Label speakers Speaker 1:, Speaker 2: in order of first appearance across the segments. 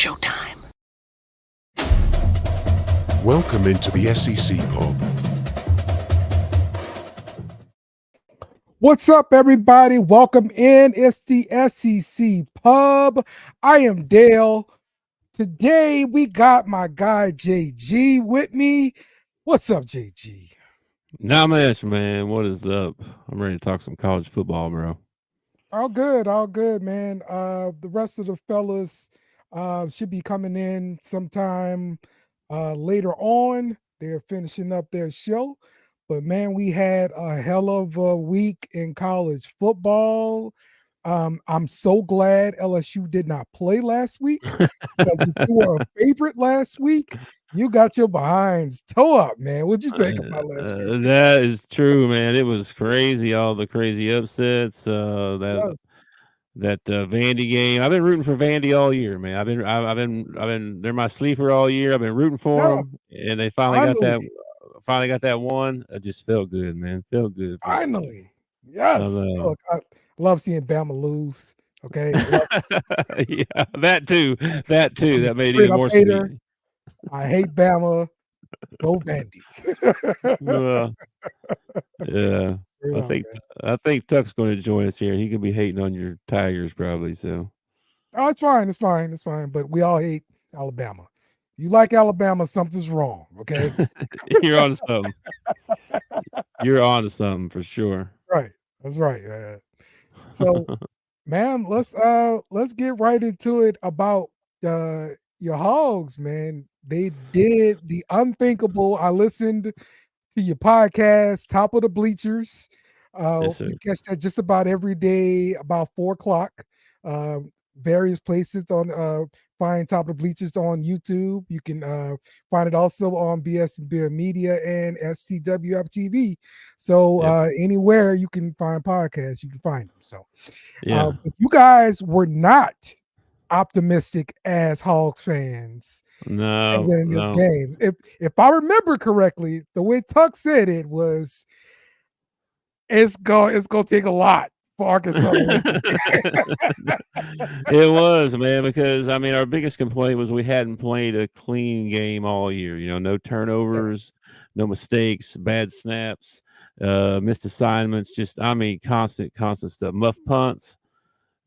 Speaker 1: showtime.
Speaker 2: Welcome into the SEC Pub.
Speaker 3: What's up, everybody? Welcome in. It's the SEC Pub. I am Dale. Today, we got my guy, JG, with me. What's up, JG?
Speaker 4: Not much, man. What is up? I'm ready to talk some college football, bro.
Speaker 3: All good, man. The rest of the fellas should be coming in sometime later on. They're finishing up their show. But man, we had a hell of a week in college football. I'm so glad LSU did not play last week, because if you were a favorite last week, you got your behinds toe up, man. What'd you think about last week?
Speaker 4: That is true, man. It was crazy, all the crazy upsets. That Vandy game. I've been rooting for Vandy all year, man. I've been. They're my sleeper all year. I've been rooting for them, and they finally got that one. It just felt good, man. Felt good.
Speaker 3: Finally, yes. Look, I love seeing Bama lose. Okay,
Speaker 4: yeah, that too. That made it even more sweet.
Speaker 3: I hate Bama. Go Vandy.
Speaker 4: Yeah. I think Tuck's going to join us here. He could be hating on your Tigers probably. So,
Speaker 3: oh, it's fine. But we all hate Alabama. You like Alabama, something's wrong. Okay,
Speaker 4: you're on something. You're on to something for sure.
Speaker 3: Right, that's right. So, man, let's get right into it about your Hogs, man. They did the unthinkable. I listened to your podcast, Top of the Bleachers.
Speaker 4: Yes,
Speaker 3: you catch that just about every day, about 4:00. Various places on find Top of the Bleachers on YouTube. You can find it also on BS and Beer Media and SCWF TV. So anywhere you can find podcasts, you can find them. So if you guys were not optimistic as Hogs fans winning this game. If I remember correctly, the way Tuck said it was, it's gonna take a lot for Arkansas to win this game.
Speaker 4: It was, man, because I mean our biggest complaint was we hadn't played a clean game all year. You know, no turnovers, no mistakes, bad snaps, missed assignments, just constant stuff, muff punts.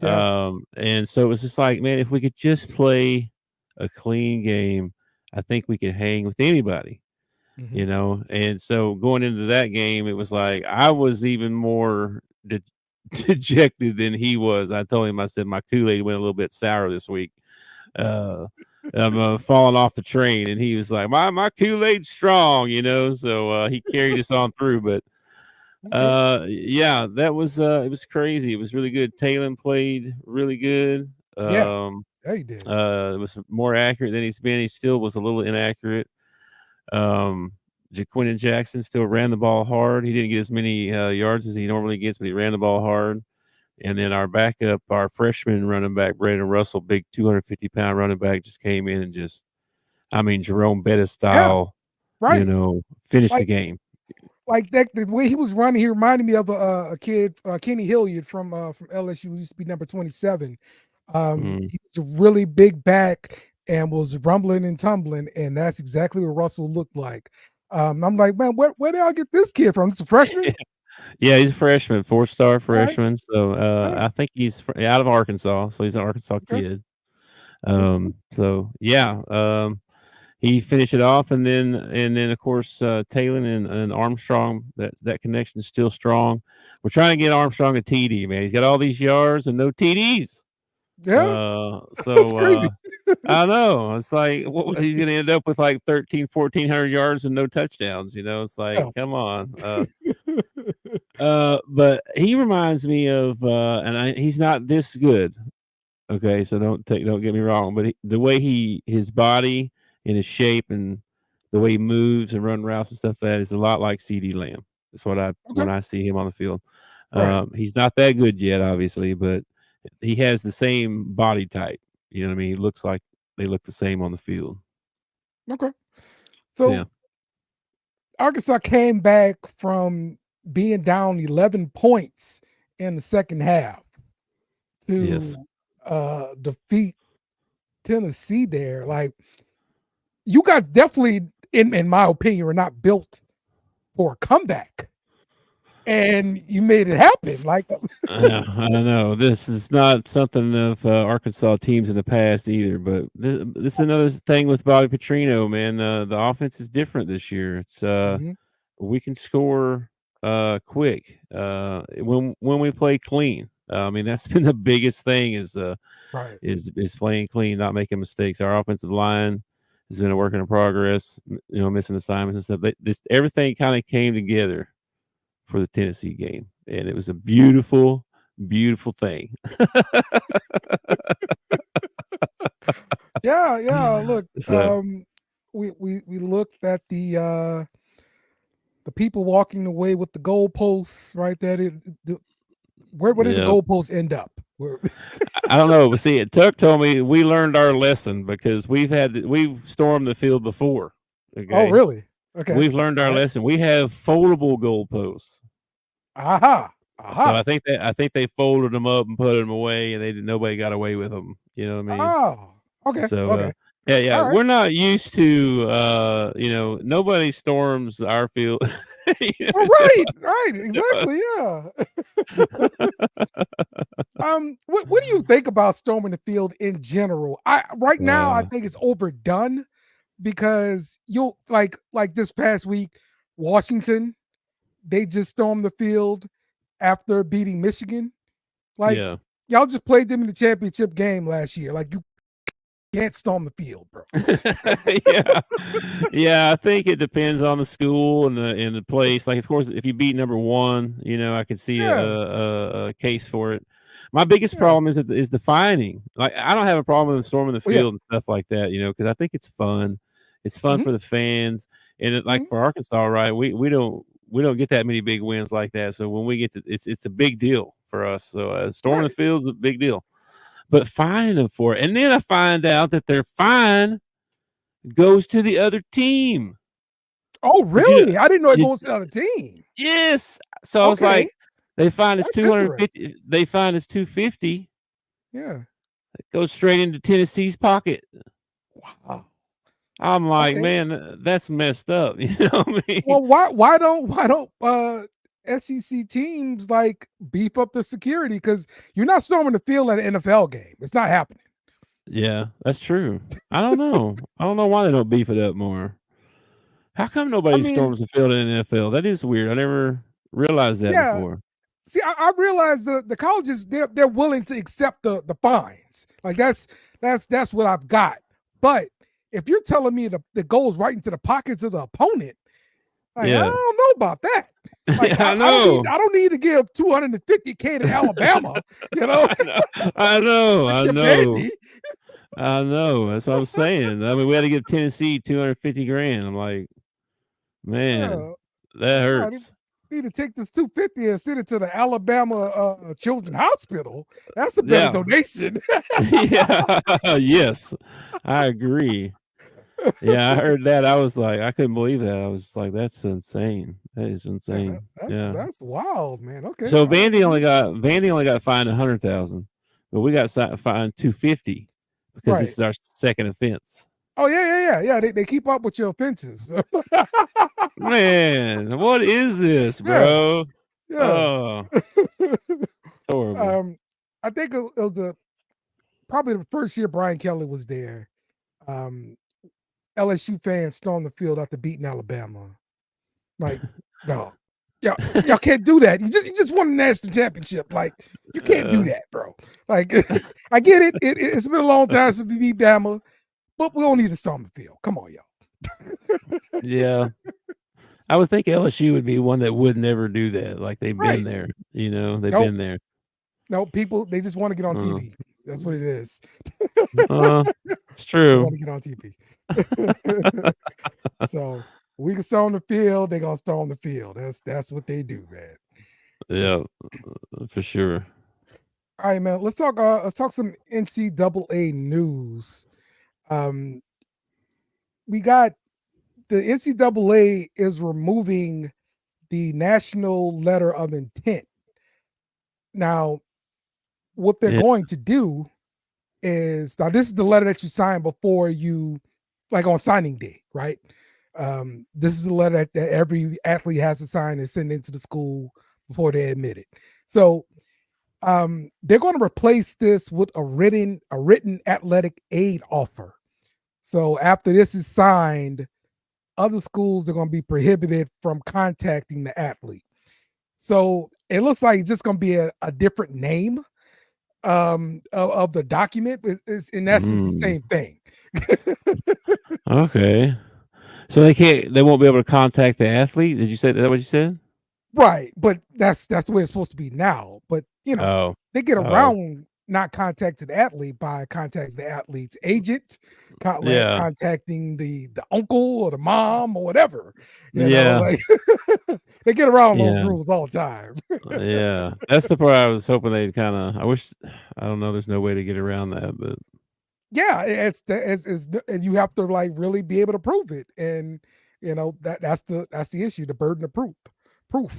Speaker 4: And so it was just like, man, if we could just play a clean game, I think we could hang with anybody, you know? And so going into that game, it was like, I was even more dejected than he was. I told him, I said, my Kool-Aid went a little bit sour this week. I'm falling off the train. And he was like, my Kool-Aid's strong, you know? So he carried us on through, but that was it was crazy. It was really good. Talon played really good.
Speaker 3: He did.
Speaker 4: It was more accurate than he's been. He still was a little inaccurate. Jaquindon Jackson still ran the ball hard. He didn't get as many yards as he normally gets, but he ran the ball hard. And then our backup, our freshman running back, Brandon Russell, big 250-pound running back, just came in and Jerome Bettis style, finished the game.
Speaker 3: Like that, the way he was running, he reminded me of a kid, Kenny Hilliard from LSU, who used to be number 27. He was a really big back and was rumbling and tumbling, and that's exactly what Russell looked like. I'm like, man, where did I get this kid from? It's a freshman?
Speaker 4: Yeah, he's a freshman, 4-star freshman. Right. So I think he's out of Arkansas, so he's an Arkansas kid. He finished it off, and then of course Talon and Armstrong. That connection is still strong. We're trying to get Armstrong a TD, man. He's got all these yards and no TDs.
Speaker 3: Yeah, that's crazy.
Speaker 4: I know. It's like he's going to end up with like 1,400 yards and no touchdowns. You know, it's like, come on. But he reminds me of, he's not this good. Okay, so don't get me wrong, but the way his body and his shape and the way he moves and run routes and stuff, that is a lot like CD Lamb. That's what when I see him on the field. Right. He's not that good yet, obviously, but he has the same body type. You know what I mean? He looks like they look the same on the field.
Speaker 3: Okay. So Arkansas came back from being down 11 points in the second half to defeat Tennessee there. Like, you guys definitely, in my opinion, are not built for a comeback. And you made it happen. Like,
Speaker 4: I don't know. This is not something of Arkansas teams in the past either. But this is another thing with Bobby Petrino, man. The offense is different this year. It's
Speaker 3: mhm,
Speaker 4: we can score quick when we play clean. I mean, that's been the biggest thing
Speaker 3: right.
Speaker 4: is playing clean, not making mistakes. Our offensive line has been a work in progress. You know, missing assignments and stuff. This everything kind of came together for the Tennessee game, and it was a beautiful, beautiful thing.
Speaker 3: Yeah. Look,
Speaker 4: So
Speaker 3: we looked at the people walking away with the goalposts, right? Where did the
Speaker 4: yeah,
Speaker 3: goalposts end up?
Speaker 4: I don't know. But see, Tuck told me we learned our lesson because we've stormed the field before.
Speaker 3: Oh,
Speaker 4: Okay,
Speaker 3: really? Okay.
Speaker 4: we've learned our
Speaker 3: All right.
Speaker 4: lesson. We have foldable goalposts.
Speaker 3: Aha.
Speaker 4: So
Speaker 3: Aha.
Speaker 4: I think they folded them up and put them away, and nobody got away with them. You know what I mean?
Speaker 3: Oh. Okay.
Speaker 4: So
Speaker 3: Okay.
Speaker 4: yeah,
Speaker 3: All right.
Speaker 4: we're not used to nobody storms our field. you
Speaker 3: Oh,
Speaker 4: know, so,
Speaker 3: right.
Speaker 4: so,
Speaker 3: Exactly. Yeah. What do you think about storming the field in general? Right now I
Speaker 4: uh,
Speaker 3: think it's overdone because you'll like this past week, Washington, they just stormed the field after beating Michigan. Like,
Speaker 4: yeah.
Speaker 3: y'all just played them in the championship game last year. Like, you can't storm the field, bro.
Speaker 4: yeah, yeah. I think it depends on the school and the place. Like, of course, if you beat number one, I could see
Speaker 3: Yeah,
Speaker 4: a case for it. My biggest
Speaker 3: yeah.
Speaker 4: problem is the finding. Like, I don't have a problem with storming the
Speaker 3: Oh, yeah.
Speaker 4: field and stuff like that, because I think it's fun. It's fun
Speaker 3: Mhm,
Speaker 4: for the fans, and like
Speaker 3: mhm.
Speaker 4: for Arkansas, right? We don't get that many big wins like that. So when we get to, it's a big deal for us. So storming the
Speaker 3: Right.
Speaker 4: field is a big deal. But fining them for it, and then I find out that their fine goes to the other team.
Speaker 3: Oh,
Speaker 4: Did you know?
Speaker 3: really? I didn't know it
Speaker 4: Did,
Speaker 3: goes to the other team.
Speaker 4: yes. So I was
Speaker 3: Okay,
Speaker 4: like, they fined us
Speaker 3: that's
Speaker 4: two hundred
Speaker 3: interesting.
Speaker 4: fifty. They fined us 250.
Speaker 3: Yeah.
Speaker 4: It goes straight into Tennessee's pocket.
Speaker 3: Wow.
Speaker 4: I'm like,
Speaker 3: Okay.
Speaker 4: man, that's messed up. You know what I mean?
Speaker 3: Well, why don't SEC teams like beef up the security? Because you're not storming the field at an NFL game. It's not happening.
Speaker 4: Yeah, that's true. I don't know. I don't know why they don't beef it up more. How come
Speaker 3: I
Speaker 4: nobody
Speaker 3: mean,
Speaker 4: storms the field in the NFL? That is weird. I never realized that
Speaker 3: yeah.
Speaker 4: before.
Speaker 3: See, I realize the colleges they're willing to accept the fines. Like that's what I've got. But if you're telling me that goes right into the pockets of the opponent, like, I
Speaker 4: Yeah.
Speaker 3: don't know about that. Like,
Speaker 4: I know.
Speaker 3: I don't need to give 250K to Alabama, you know,
Speaker 4: I know. I know.
Speaker 3: if
Speaker 4: I
Speaker 3: you're paying
Speaker 4: know.
Speaker 3: me.
Speaker 4: I know. That's what I'm saying. I mean, we had to give Tennessee 250 grand. I'm like, man,
Speaker 3: Yeah,
Speaker 4: that
Speaker 3: I
Speaker 4: hurts.
Speaker 3: need to take this 250 and send it to the Alabama Children's Hospital. That's a better
Speaker 4: Yeah.
Speaker 3: donation.
Speaker 4: Yeah. Yes. I agree. Yeah, I heard that. I was like, I couldn't believe that. I was like, that's insane. That is
Speaker 3: Yeah,
Speaker 4: insane. Yeah.
Speaker 3: that's wild, man. Okay,
Speaker 4: So
Speaker 3: all right.
Speaker 4: Vandy only got fined 100,000, but we got fined 250 because this
Speaker 3: Right.
Speaker 4: is our second offense.
Speaker 3: Oh yeah. They keep up with your offenses.
Speaker 4: Man, what is this,
Speaker 3: Yeah,
Speaker 4: bro?
Speaker 3: yeah.
Speaker 4: Oh, it's horrible.
Speaker 3: um, I think it was probably the first year Brian Kelly was there. Um, LSU fans stormed the field after beating Alabama. Like, no, y'all can't do that. You just won the national championship. Like, you can't do
Speaker 4: Uh,
Speaker 3: that, bro. Like, I get it. It's been a long time since we beat Bama, but we don't need to storm the field. Come on, y'all.
Speaker 4: yeah, I would think LSU would be one that would never do that. Like they've been
Speaker 3: Right.
Speaker 4: there, they've
Speaker 3: Nope.
Speaker 4: been there.
Speaker 3: No, people they just want to get on
Speaker 4: Uh,
Speaker 3: TV. That's what it is.
Speaker 4: uh, it's
Speaker 3: They
Speaker 4: true.
Speaker 3: want to get on TV. So we can storm the field, they're gonna storm the field. That's what they do, man.
Speaker 4: Yeah,
Speaker 3: So
Speaker 4: for sure.
Speaker 3: all right, man. Let's talk some NCAA news. Um we got the NCAA is removing the national letter of intent. Now, what they're
Speaker 4: Yeah,
Speaker 3: going to do is now this is the letter that you sign before you, like on signing day, right? This is the letter that every athlete has to sign and send into the school before they admit it. So they're going to replace this with a written athletic aid offer. So after this is signed, other schools are going to be prohibited from contacting the athlete. So it looks like it's just going to be a different name of the document. It's in essence the same thing.
Speaker 4: Okay. So they won't be able to contact the athlete? Did you say that what you said?
Speaker 3: Right, but that's the way it's supposed to be now. But they get around not contacting the athlete by contacting the athlete's agent, contacting the uncle or the mom or whatever. They get around those rules all the time.
Speaker 4: Yeah, that's the part I was hoping they'd kind of. I don't know. There's no way to get around that, but
Speaker 3: yeah, it's and you have to like really be able to prove it, and that's the issue, the burden of proof.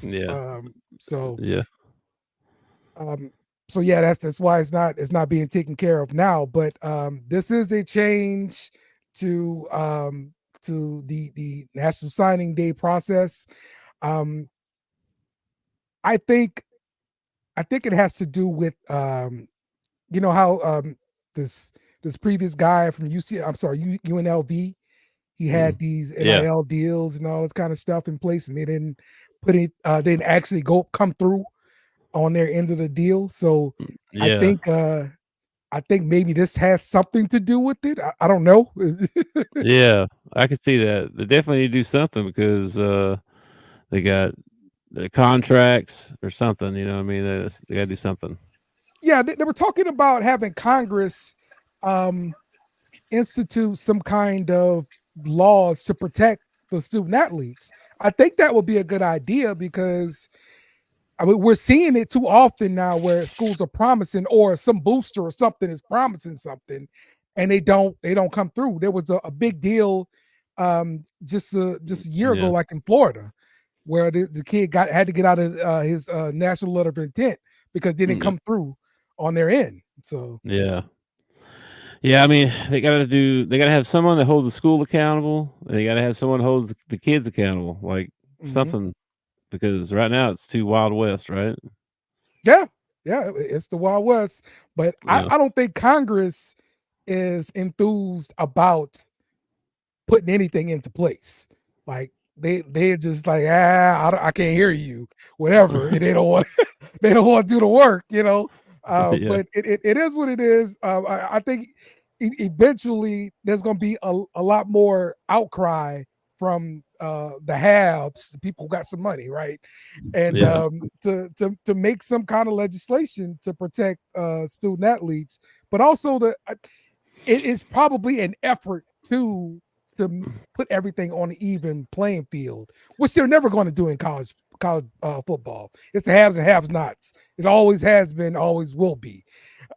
Speaker 4: Yeah.
Speaker 3: So
Speaker 4: yeah.
Speaker 3: So yeah, that's why it's not being taken care of now. But this is a change to the National Signing Day process. I think it has to do with how this previous guy from UNLV, he had these NIL deals and all this kind of stuff in place, and they didn't didn't actually come through on their end of the deal. So I think maybe this has something to do with it. I don't know.
Speaker 4: Yeah, I could see that. They definitely need to do something because they got the contracts or something. You know what I mean? They got to do something.
Speaker 3: Yeah, they were talking about having Congress institute some kind of laws to protect the student athletes. I think that would be a good idea because we're seeing it too often now where schools are promising, or some booster or something is promising something, and they don't come through. There was a big deal just a year ago, like in Florida, where the kid had to get out of his national letter of intent because they didn't come through on their end. So
Speaker 4: yeah. I mean, they got to have someone that holds the school accountable. They got to have someone hold the kids accountable, like something. Because right now it's too Wild West, right?
Speaker 3: Yeah, it's the Wild West. But I don't think Congress is enthused about putting anything into place. Like they're just like, I can't hear you, whatever. And they don't want to do the work, But it is what it is. I think eventually there's going to be a lot more outcry from the haves, the people who got some money, right? And to make some kind of legislation to protect student athletes, but also it is probably an effort to put everything on an even playing field, which they're never going to do in college football. It's the haves and have-nots. It always has been, always will be.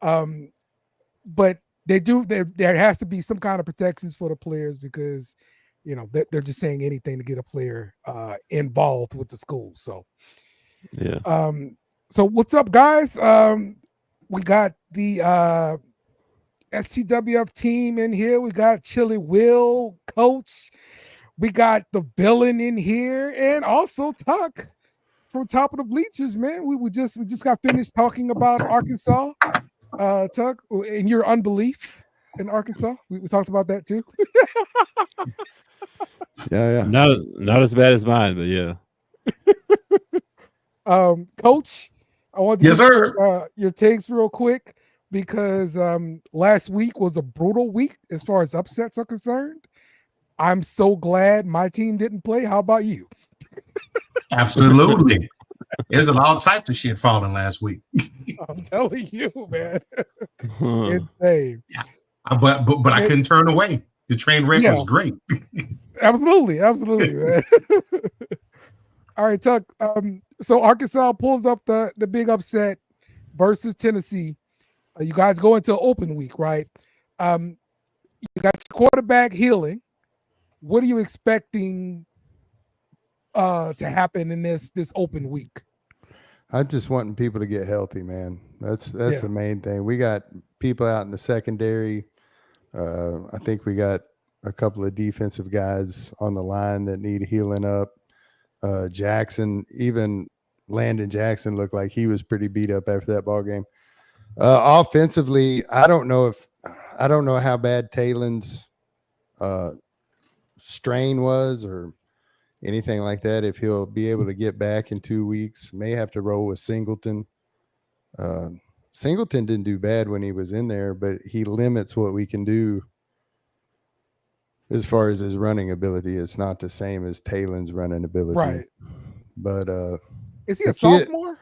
Speaker 3: But there has to be some kind of protections for the players because they're just saying anything to get a player involved with the school. So so what's up, guys? We got the SCWF team in here. We got Chili Will, Coach. We got the villain in here, and also Tuck from Top of the Bleachers, man. We just got finished talking about Arkansas. Tuck, in your unbelief in Arkansas, we talked about that too.
Speaker 1: Yeah.
Speaker 4: Not as bad as mine, but yeah.
Speaker 3: Coach, I want to get your takes real quick because last week was a brutal week as far as upsets are concerned. I'm so glad my team didn't play. How about you?
Speaker 5: Absolutely. There's all types of shit falling last week.
Speaker 3: I'm telling you, man. Insane.
Speaker 5: Yeah. But I couldn't turn away. The train wreck was great.
Speaker 3: Absolutely, man. All right, Tuck. So Arkansas pulls up the big upset versus Tennessee. You guys go into an open week, right? You got your quarterback healing. What are you expecting to happen in this open week?
Speaker 1: I'm just wanting people to get healthy, man. That's the main thing. We got people out in the secondary. I think we got a couple of defensive guys on the line that need healing up. Jackson, even Landon Jackson looked like he was pretty beat up after that ball game. Offensively, I don't know how bad Taylon's strain was or anything like that. If he'll be able to get back in 2 weeks, may have to roll with Singleton. Singleton didn't do bad when he was in there, but he limits what we can do as far as his running ability. It's not the same as Taylon's running ability.
Speaker 3: Right.
Speaker 1: But
Speaker 3: is he a sophomore?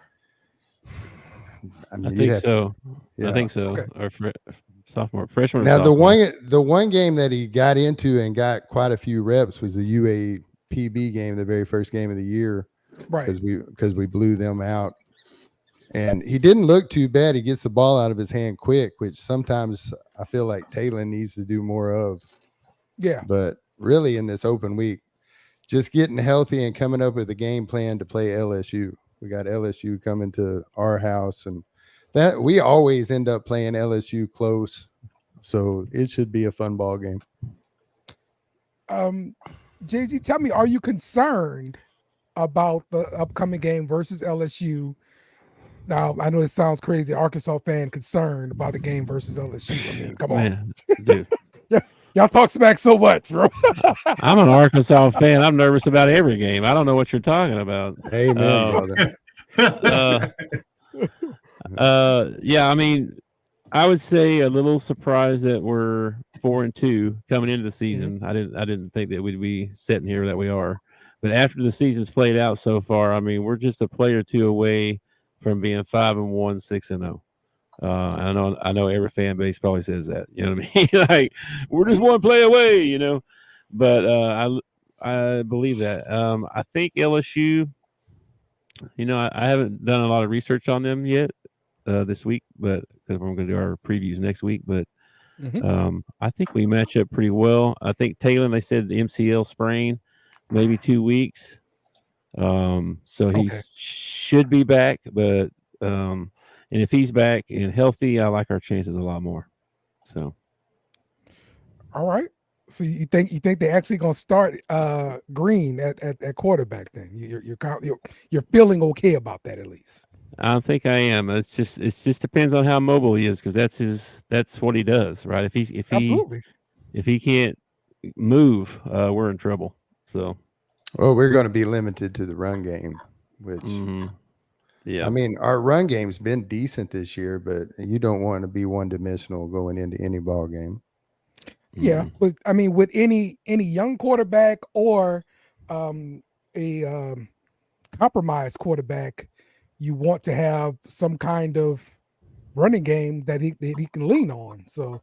Speaker 4: I think so.
Speaker 1: Yeah.
Speaker 4: I think so.
Speaker 3: Okay.
Speaker 4: Or sophomore, freshman.
Speaker 1: Now
Speaker 4: sophomore.
Speaker 1: the one game that he got into and got quite a few reps was the UAPB game, the very first game of the year.
Speaker 3: Right.
Speaker 1: Because we blew them out. And he didn't look too bad. He gets the ball out of his hand quick, which sometimes I feel like Taylon needs to do more of.
Speaker 3: Yeah.
Speaker 1: But really in this open week, just getting healthy and coming up with a game plan to play LSU. We got LSU coming to our house, and that we always end up playing LSU close. So it should be a fun ball game.
Speaker 3: JG, tell me, are you concerned about the upcoming game versus LSU? Now, I know it sounds crazy, Arkansas fan concerned about the game versus LSU. I mean, come on.
Speaker 4: Dude.
Speaker 3: Y'all talk smack so much, bro.
Speaker 4: I'm an Arkansas fan. I'm nervous about every game. I don't know what you're talking about.
Speaker 1: Amen, brother.
Speaker 4: Yeah, I mean, I would say a little surprised that we're 4-2 coming into the season.
Speaker 3: Mm-hmm.
Speaker 4: I didn't think that we'd be sitting here that we are. But after the season's played out so far, I mean, we're just a play or two away from being 5-1, 6-0. I know every fan base probably says that, you know what I mean? Like, we're just one play away, you know. But I believe that. I think LSU, you know, I haven't done a lot of research on them yet this week, but because we're going to do our previews next week. But I think we match up pretty well. I think Taylor, they said the MCL sprain, maybe 2 weeks. So he should be back, but and if he's back and healthy, I like our chances a lot more. So,
Speaker 3: all right. So you think they're actually going to start Green at quarterback? Then you're feeling okay about that at least.
Speaker 4: I think I am. It just depends on how mobile he is, because that's what he does, right? If he can't move, we're in trouble. So,
Speaker 1: well, we're going to be limited to the run game, which.
Speaker 4: Yeah,
Speaker 1: I mean, our run game's been decent this year, but you don't want to be one-dimensional going into any ball game.
Speaker 3: Yeah, but I mean, with any young quarterback or a compromised quarterback, you want to have some kind of running game that he can lean on. So,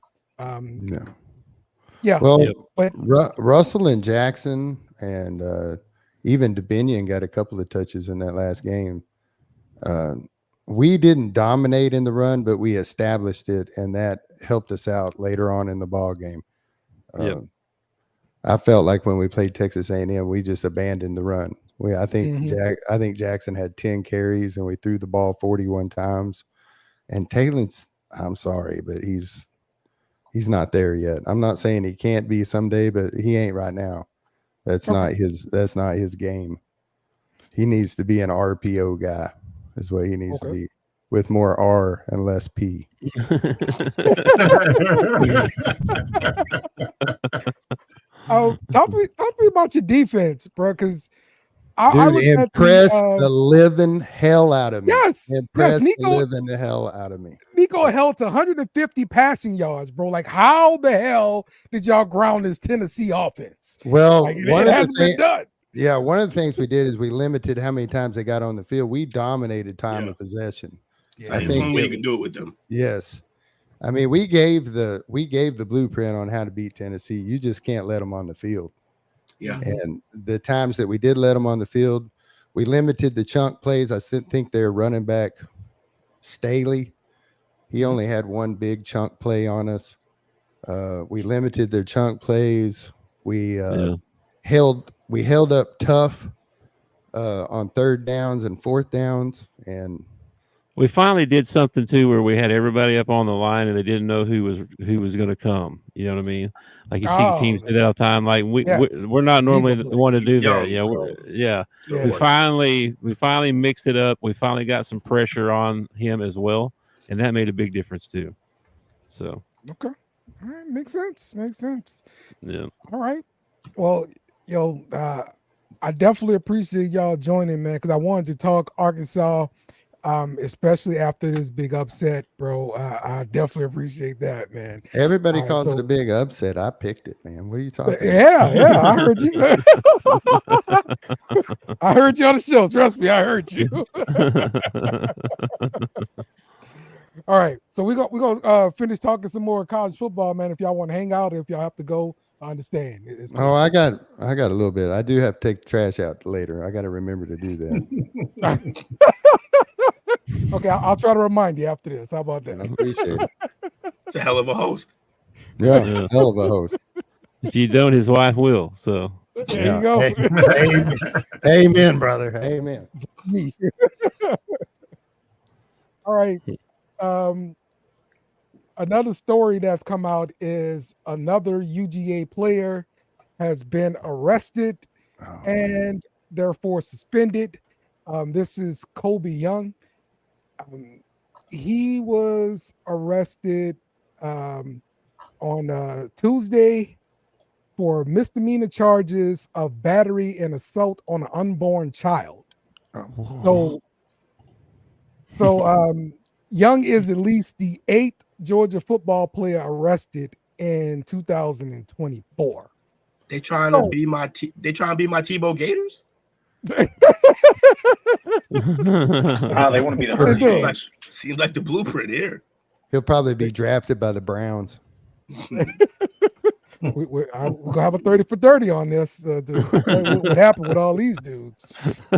Speaker 3: yeah.
Speaker 1: Well, but Russell and Jackson and even DeBinion got a couple of touches in that last game. We didn't dominate in the run, but we established it, and that helped us out later on in the ball game. I felt like when we played Texas A&M, we just abandoned the run. I think Jackson had 10 carries, and we threw the ball 41 times. And Taylon's, I'm sorry, but he's not there yet. I'm not saying he can't be someday, but he ain't right now. That's not his game. He needs to be an RPO guy. Is what he needs to be, with more R and less P.
Speaker 3: Talk to me about your defense, bro. Because I
Speaker 1: impressed the living hell out of me.
Speaker 3: Yes, Nico,
Speaker 1: the living the hell out of me.
Speaker 3: Nico held to 150 passing yards, bro. Like, how the hell did y'all ground this Tennessee offense?
Speaker 1: Well,
Speaker 3: it hasn't been done.
Speaker 1: Yeah, one of the things we did is we limited how many times they got on the field. We dominated time of possession.
Speaker 6: Yeah, I think you can do it with them.
Speaker 1: Yes, I mean we gave the blueprint on how to beat Tennessee. You just can't let them on the field.
Speaker 6: Yeah,
Speaker 1: and the times that we did let them on the field, we limited the chunk plays. I think their running back Staley, he only had one big chunk play on us. We limited their chunk plays. We held up tough. on third downs and fourth downs, and
Speaker 4: we finally did something too where we had everybody up on the line and they didn't know who was going to come. You know what I mean? Like you see teams do that all the time. Like we're not normally the one to do that. We finally mixed it up. We finally got some pressure on him as well, and that made a big difference too. So
Speaker 3: okay, all right, makes sense.
Speaker 4: Yeah.
Speaker 3: All right. Well, I definitely appreciate y'all joining, man, because I wanted to talk Arkansas. Especially after this big upset, bro. I definitely appreciate that, man.
Speaker 1: Everybody calls it a big upset. I picked it, man. What are you talking about?
Speaker 3: Yeah, I heard you. I heard you on the show. Trust me, I heard you. All right, so we're gonna finish talking some more college football, man. If y'all want to hang out, if y'all have to go, I understand.
Speaker 1: Cool. Oh, I got a little bit. I do have to take the trash out later. I got to remember to do that.
Speaker 3: Okay, I'll try to remind you after this. How about that?
Speaker 1: I appreciate it.
Speaker 6: It's a hell of a host.
Speaker 1: Yeah, hell of a host.
Speaker 4: If you don't, his wife will. So
Speaker 3: there you go.
Speaker 1: Amen, brother. Amen.
Speaker 3: Me. All right. Another story that's come out is another UGA player has been arrested and therefore suspended. This is Kobe Young. He was arrested on Tuesday for misdemeanor charges of battery and assault on an unborn child. So Young is at least the 8th Georgia football player arrested in 2024.
Speaker 6: They trying to be my Tebow Gators?
Speaker 7: They want to be the
Speaker 6: seems like the blueprint here.
Speaker 1: He'll probably be drafted by the Browns.
Speaker 3: We're gonna have a 30 for 30 on this to tell you what happened with all these dudes.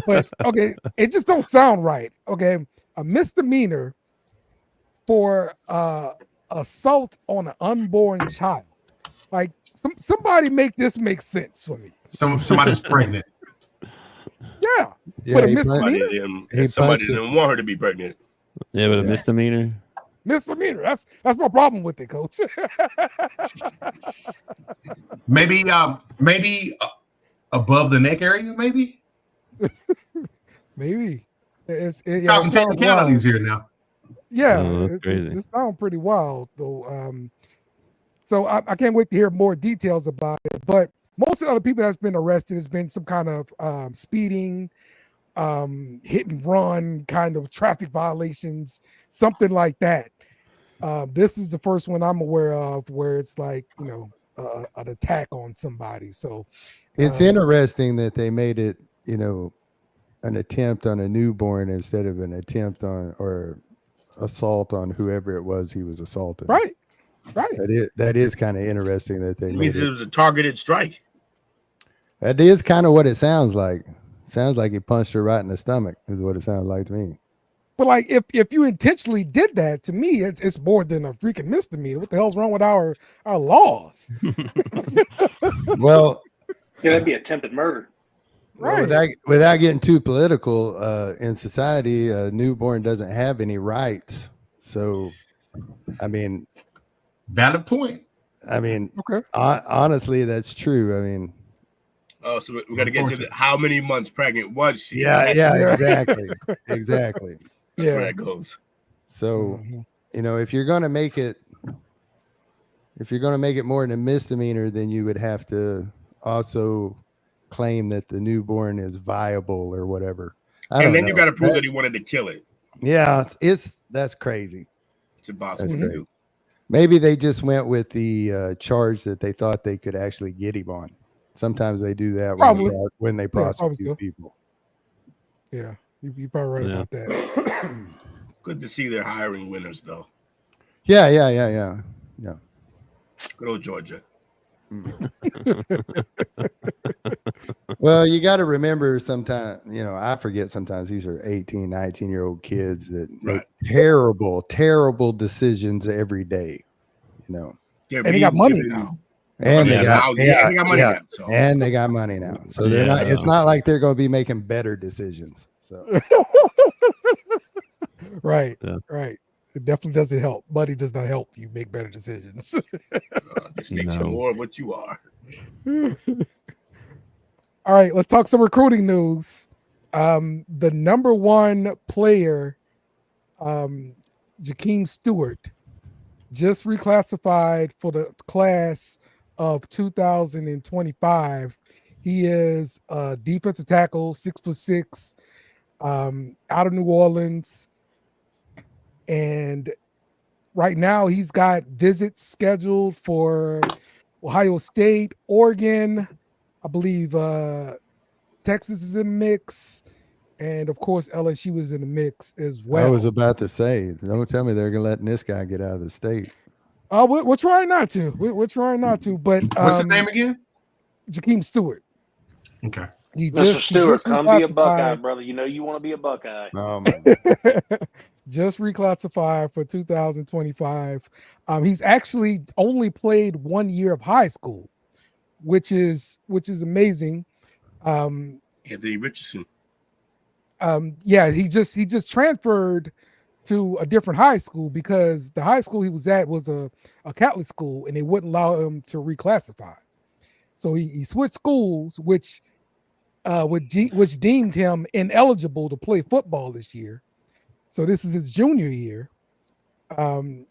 Speaker 3: But okay, it just don't sound right. Okay, a misdemeanor for assault on an unborn child. Like somebody make this make sense for me.
Speaker 5: Somebody's pregnant.
Speaker 3: Yeah, but a
Speaker 6: somebody didn't want her to be pregnant.
Speaker 4: Yeah, but a misdemeanor.
Speaker 3: Misdemeanor. That's my problem with it, coach.
Speaker 5: maybe above the neck area, maybe.
Speaker 3: Maybe.
Speaker 5: Talking technicalities here now.
Speaker 3: Yeah,
Speaker 4: crazy.
Speaker 3: It sounds pretty wild though. So I can't wait to hear more details about it. But most of the other people that's been arrested has been some kind of speeding, hit and run, kind of traffic violations, something like that. This is the first one I'm aware of where it's like, an attack on somebody. So
Speaker 1: it's interesting that they made it, an attempt on a newborn instead of an attempt on or assault on whoever it was he was assaulting.
Speaker 3: Right.
Speaker 1: That is kind of interesting that they
Speaker 6: made it was a targeted strike.
Speaker 1: That is kind of what it sounds like. Sounds like he punched her right in the stomach is what it sounds like to me.
Speaker 3: But like if you intentionally did that, to me, it's more than a freaking misdemeanor. What the hell's wrong with our laws?
Speaker 1: Well,
Speaker 7: that'd be attempted murder.
Speaker 3: Right.
Speaker 1: Well, without getting too political, in society, a newborn doesn't have any rights. So, I mean,
Speaker 5: valid point.
Speaker 1: I mean,
Speaker 3: okay.
Speaker 1: Honestly, that's true. I mean,
Speaker 6: oh, so we got to get to how many months pregnant was she?
Speaker 1: Yeah, exactly.
Speaker 6: That's where that goes.
Speaker 1: So, if you're going to make it more than a misdemeanor, then you would have to also claim that the newborn is viable or whatever.
Speaker 6: And then you got to prove that he wanted to kill it.
Speaker 1: Yeah, that's crazy.
Speaker 6: It's impossible to do.
Speaker 1: Maybe they just went with the charge that they thought they could actually get him on. Sometimes they do that when they prosecute people.
Speaker 3: Yeah, you're probably right about that.
Speaker 6: Good to see they're hiring winners, though.
Speaker 1: Yeah.
Speaker 6: Good old Georgia.
Speaker 1: Well, you got to remember sometimes, I forget sometimes these are 18, 19-year-old kids that make terrible, terrible decisions every day,
Speaker 3: And they got money now.
Speaker 1: And they got
Speaker 6: money now. So.
Speaker 1: And they got money now. So they're not. It's not like they're going to be making better decisions. So
Speaker 3: right. It definitely doesn't help. Money does not help you make better decisions.
Speaker 6: Just makes you more of what you are.
Speaker 3: All right, let's talk some recruiting news. The number one player, Jakeem Stewart, just reclassified for the class of 2025. He is a defensive tackle, 6'6", out of New Orleans. And right now he's got visits scheduled for Ohio State, Oregon, I believe Texas is in the mix, and of course LSU is in the mix as well.
Speaker 1: I was about to say, don't tell me they're gonna let this guy get out of the state.
Speaker 3: We're trying not to. We're trying not to. But
Speaker 5: what's his name again?
Speaker 3: Jakeem Stewart.
Speaker 5: Okay.
Speaker 7: Mr. Stewart, come be a Buckeye, brother. You know you want to be a Buckeye.
Speaker 1: Oh my God.
Speaker 3: Just reclassified for 2025. He's actually only played 1 year of high school, which is amazing.
Speaker 6: Anthony Richardson.
Speaker 3: He just transferred to a different high school because the high school he was at was a Catholic school and they wouldn't allow him to reclassify. So he switched schools, which deemed him ineligible to play football this year. So this is his junior year. And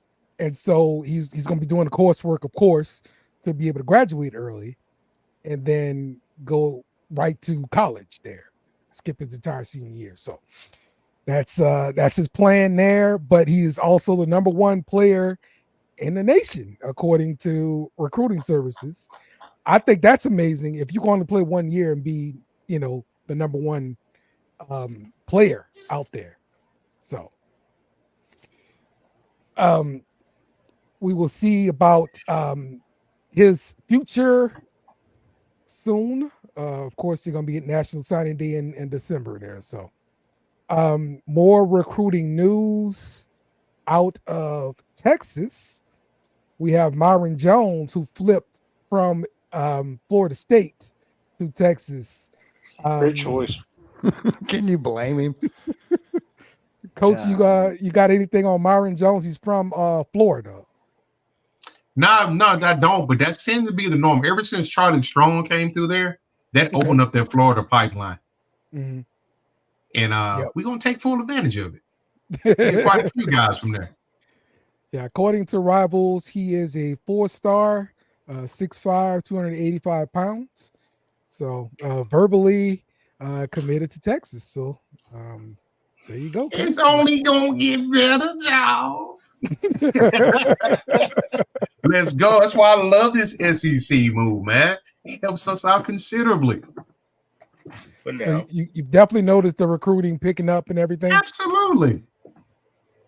Speaker 3: so he's going to be doing the coursework, of course, to be able to graduate early and then go right to college there, skip his entire senior year. So that's his plan there. But he is also the number one player in the nation, according to recruiting services. I think that's amazing. If you want to play 1 year and be, the number one player out there. So we will see about his future soon. Of course, you're going to be at National Signing Day in December there. So more recruiting news out of Texas. We have Myron Jones, who flipped from Florida State to Texas.
Speaker 7: Great choice.
Speaker 1: Can you blame him?
Speaker 3: Coach, you got anything on Myron Jones? He's from Florida.
Speaker 5: No, I don't. But that seems to be the norm. Ever since Charlie Strong came through there, that opened up that Florida pipeline.
Speaker 3: Mm-hmm.
Speaker 5: And we're going to take full advantage of it. Get quite a few guys from there.
Speaker 3: Yeah, according to Rivals, he is a 4-star, 6'5", 285 pounds. So verbally committed to Texas. So there you go.
Speaker 5: It's only going to get better now. Let's go. That's why I love this SEC move, man. It helps us out considerably.
Speaker 6: For now.
Speaker 3: So you've definitely noticed the recruiting picking up and everything?
Speaker 5: Absolutely.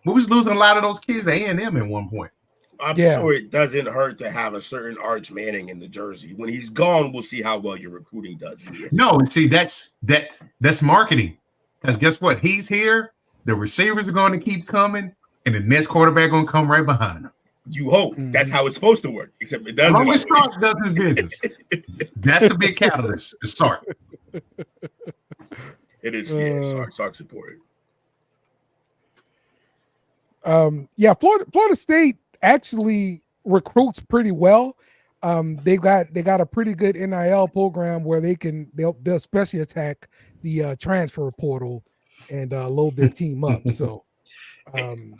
Speaker 5: We was losing a lot of those kids to A&M at one point.
Speaker 6: I'm sure it doesn't hurt to have a certain Arch Manning in the jersey. When he's gone, we'll see how well your recruiting does.
Speaker 5: No, see, that's marketing. Because guess what? He's here. The receivers are going to keep coming, and the next quarterback going to come right behind him.
Speaker 6: You hope. That's how it's supposed to work. Except it doesn't.
Speaker 5: Long as Sark does his business. That's the big catalyst. It's Sark.
Speaker 6: It is. Sark supported.
Speaker 3: Florida State actually recruits pretty well. They got a pretty good NIL program where they'll especially attack the transfer portal and load their team up. So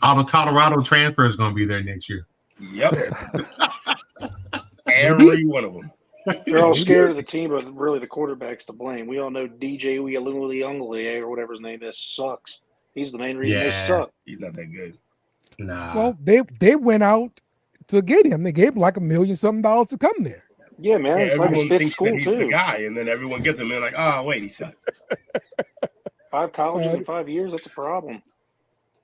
Speaker 5: all the Colorado transfer is going to be there next year.
Speaker 6: Yep. Every one of them.
Speaker 7: They're all scared of the team, but really the quarterback's to blame. We all know DJ Uiagalelei or whatever his name is sucks. He's the main reason they suck.
Speaker 6: He's not that good.
Speaker 5: Nah.
Speaker 3: Well, they went out to get him. They gave him like $1 million something to come there.
Speaker 7: Yeah, man. It's like his fifth school
Speaker 6: he's
Speaker 7: too.
Speaker 6: The guy, and then everyone gets him and they're like, oh wait, he sucks.
Speaker 7: 5 colleges in 5 years, that's a problem.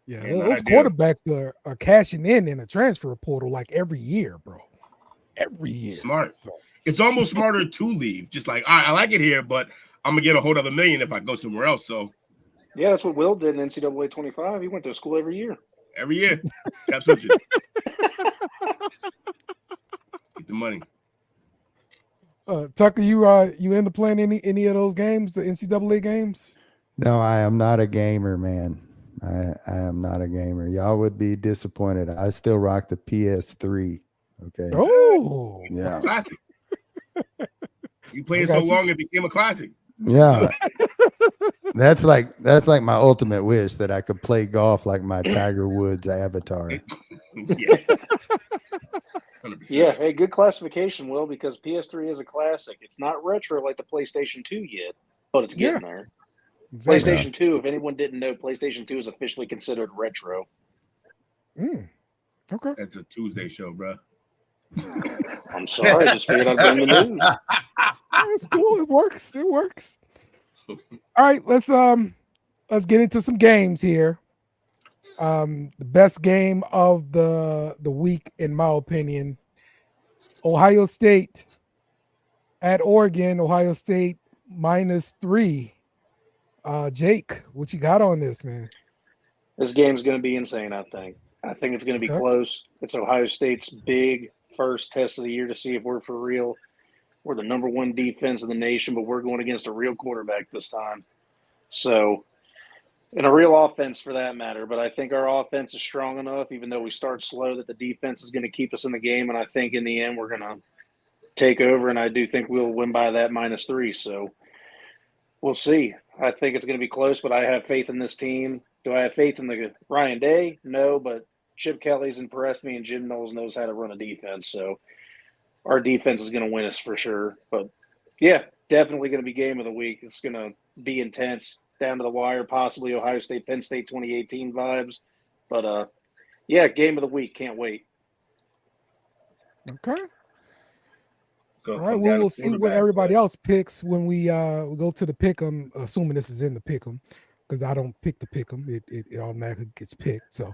Speaker 3: Yeah, those quarterbacks are cashing in a transfer portal like every year, bro. Every year.
Speaker 6: Smart. So it's almost smarter to leave. Just like, all right, I like it here, but I'm gonna get a whole other $1 million if I go somewhere else. So
Speaker 7: yeah, that's what Will did in NCAA 25. He went to school every year.
Speaker 6: Every year. Get the money.
Speaker 3: Tucker, you end up playing any of those games, the NCAA games?
Speaker 1: No, I am not a gamer, man. I am not a gamer. Y'all would be disappointed. I still rock the PS3. Okay.
Speaker 3: Oh,
Speaker 1: Yeah.
Speaker 6: Classic. You played it so long, it became a classic.
Speaker 1: Yeah. That's like my ultimate wish, that I could play golf like my Tiger Woods avatar.
Speaker 6: Yeah. 100%.
Speaker 7: Yeah, hey, good classification, Will, because PS3 is a classic. It's not retro like the PlayStation 2 yet, but it's getting there.
Speaker 3: exactly.
Speaker 7: PlayStation 2, if anyone didn't know, PlayStation 2 is officially considered retro.
Speaker 3: Okay.
Speaker 6: That's a Tuesday show, bro.
Speaker 7: I'm sorry, I just figured I'd bring the news.
Speaker 3: It's cool. It works. It works. All right, let's get into some games here. The best game of the week, in my opinion, Ohio State at Oregon. Ohio State -3. Jake, what you got on this, man?
Speaker 7: This game's going to be insane, I think. I think it's going to be close. It's Ohio State's big first test of the year to see if we're for real. We're the number one defense in the nation, but we're going against a real quarterback this time. So, and a real offense for that matter. But I think our offense is strong enough, even though we start slow, that the defense is going to keep us in the game. And I think in the end, we're going to take over. And I do think we'll win by that -3. So we'll see. I think it's going to be close, but I have faith in this team. Do I have faith in the Ryan Day? No, but Chip Kelly's impressed me, and Jim Knowles knows how to run a defense. So our defense is going to win us for sure. But, yeah, definitely going to be game of the week. It's going to be intense, down to the wire, possibly Ohio State, Penn State 2018 vibes. But, yeah, game of the week. Can't wait.
Speaker 3: Okay. All right, well, we'll see what everybody else picks when we go to the pick 'em, assuming this is in the pick 'em, because I don't pick the pick 'em. It automatically gets picked. So,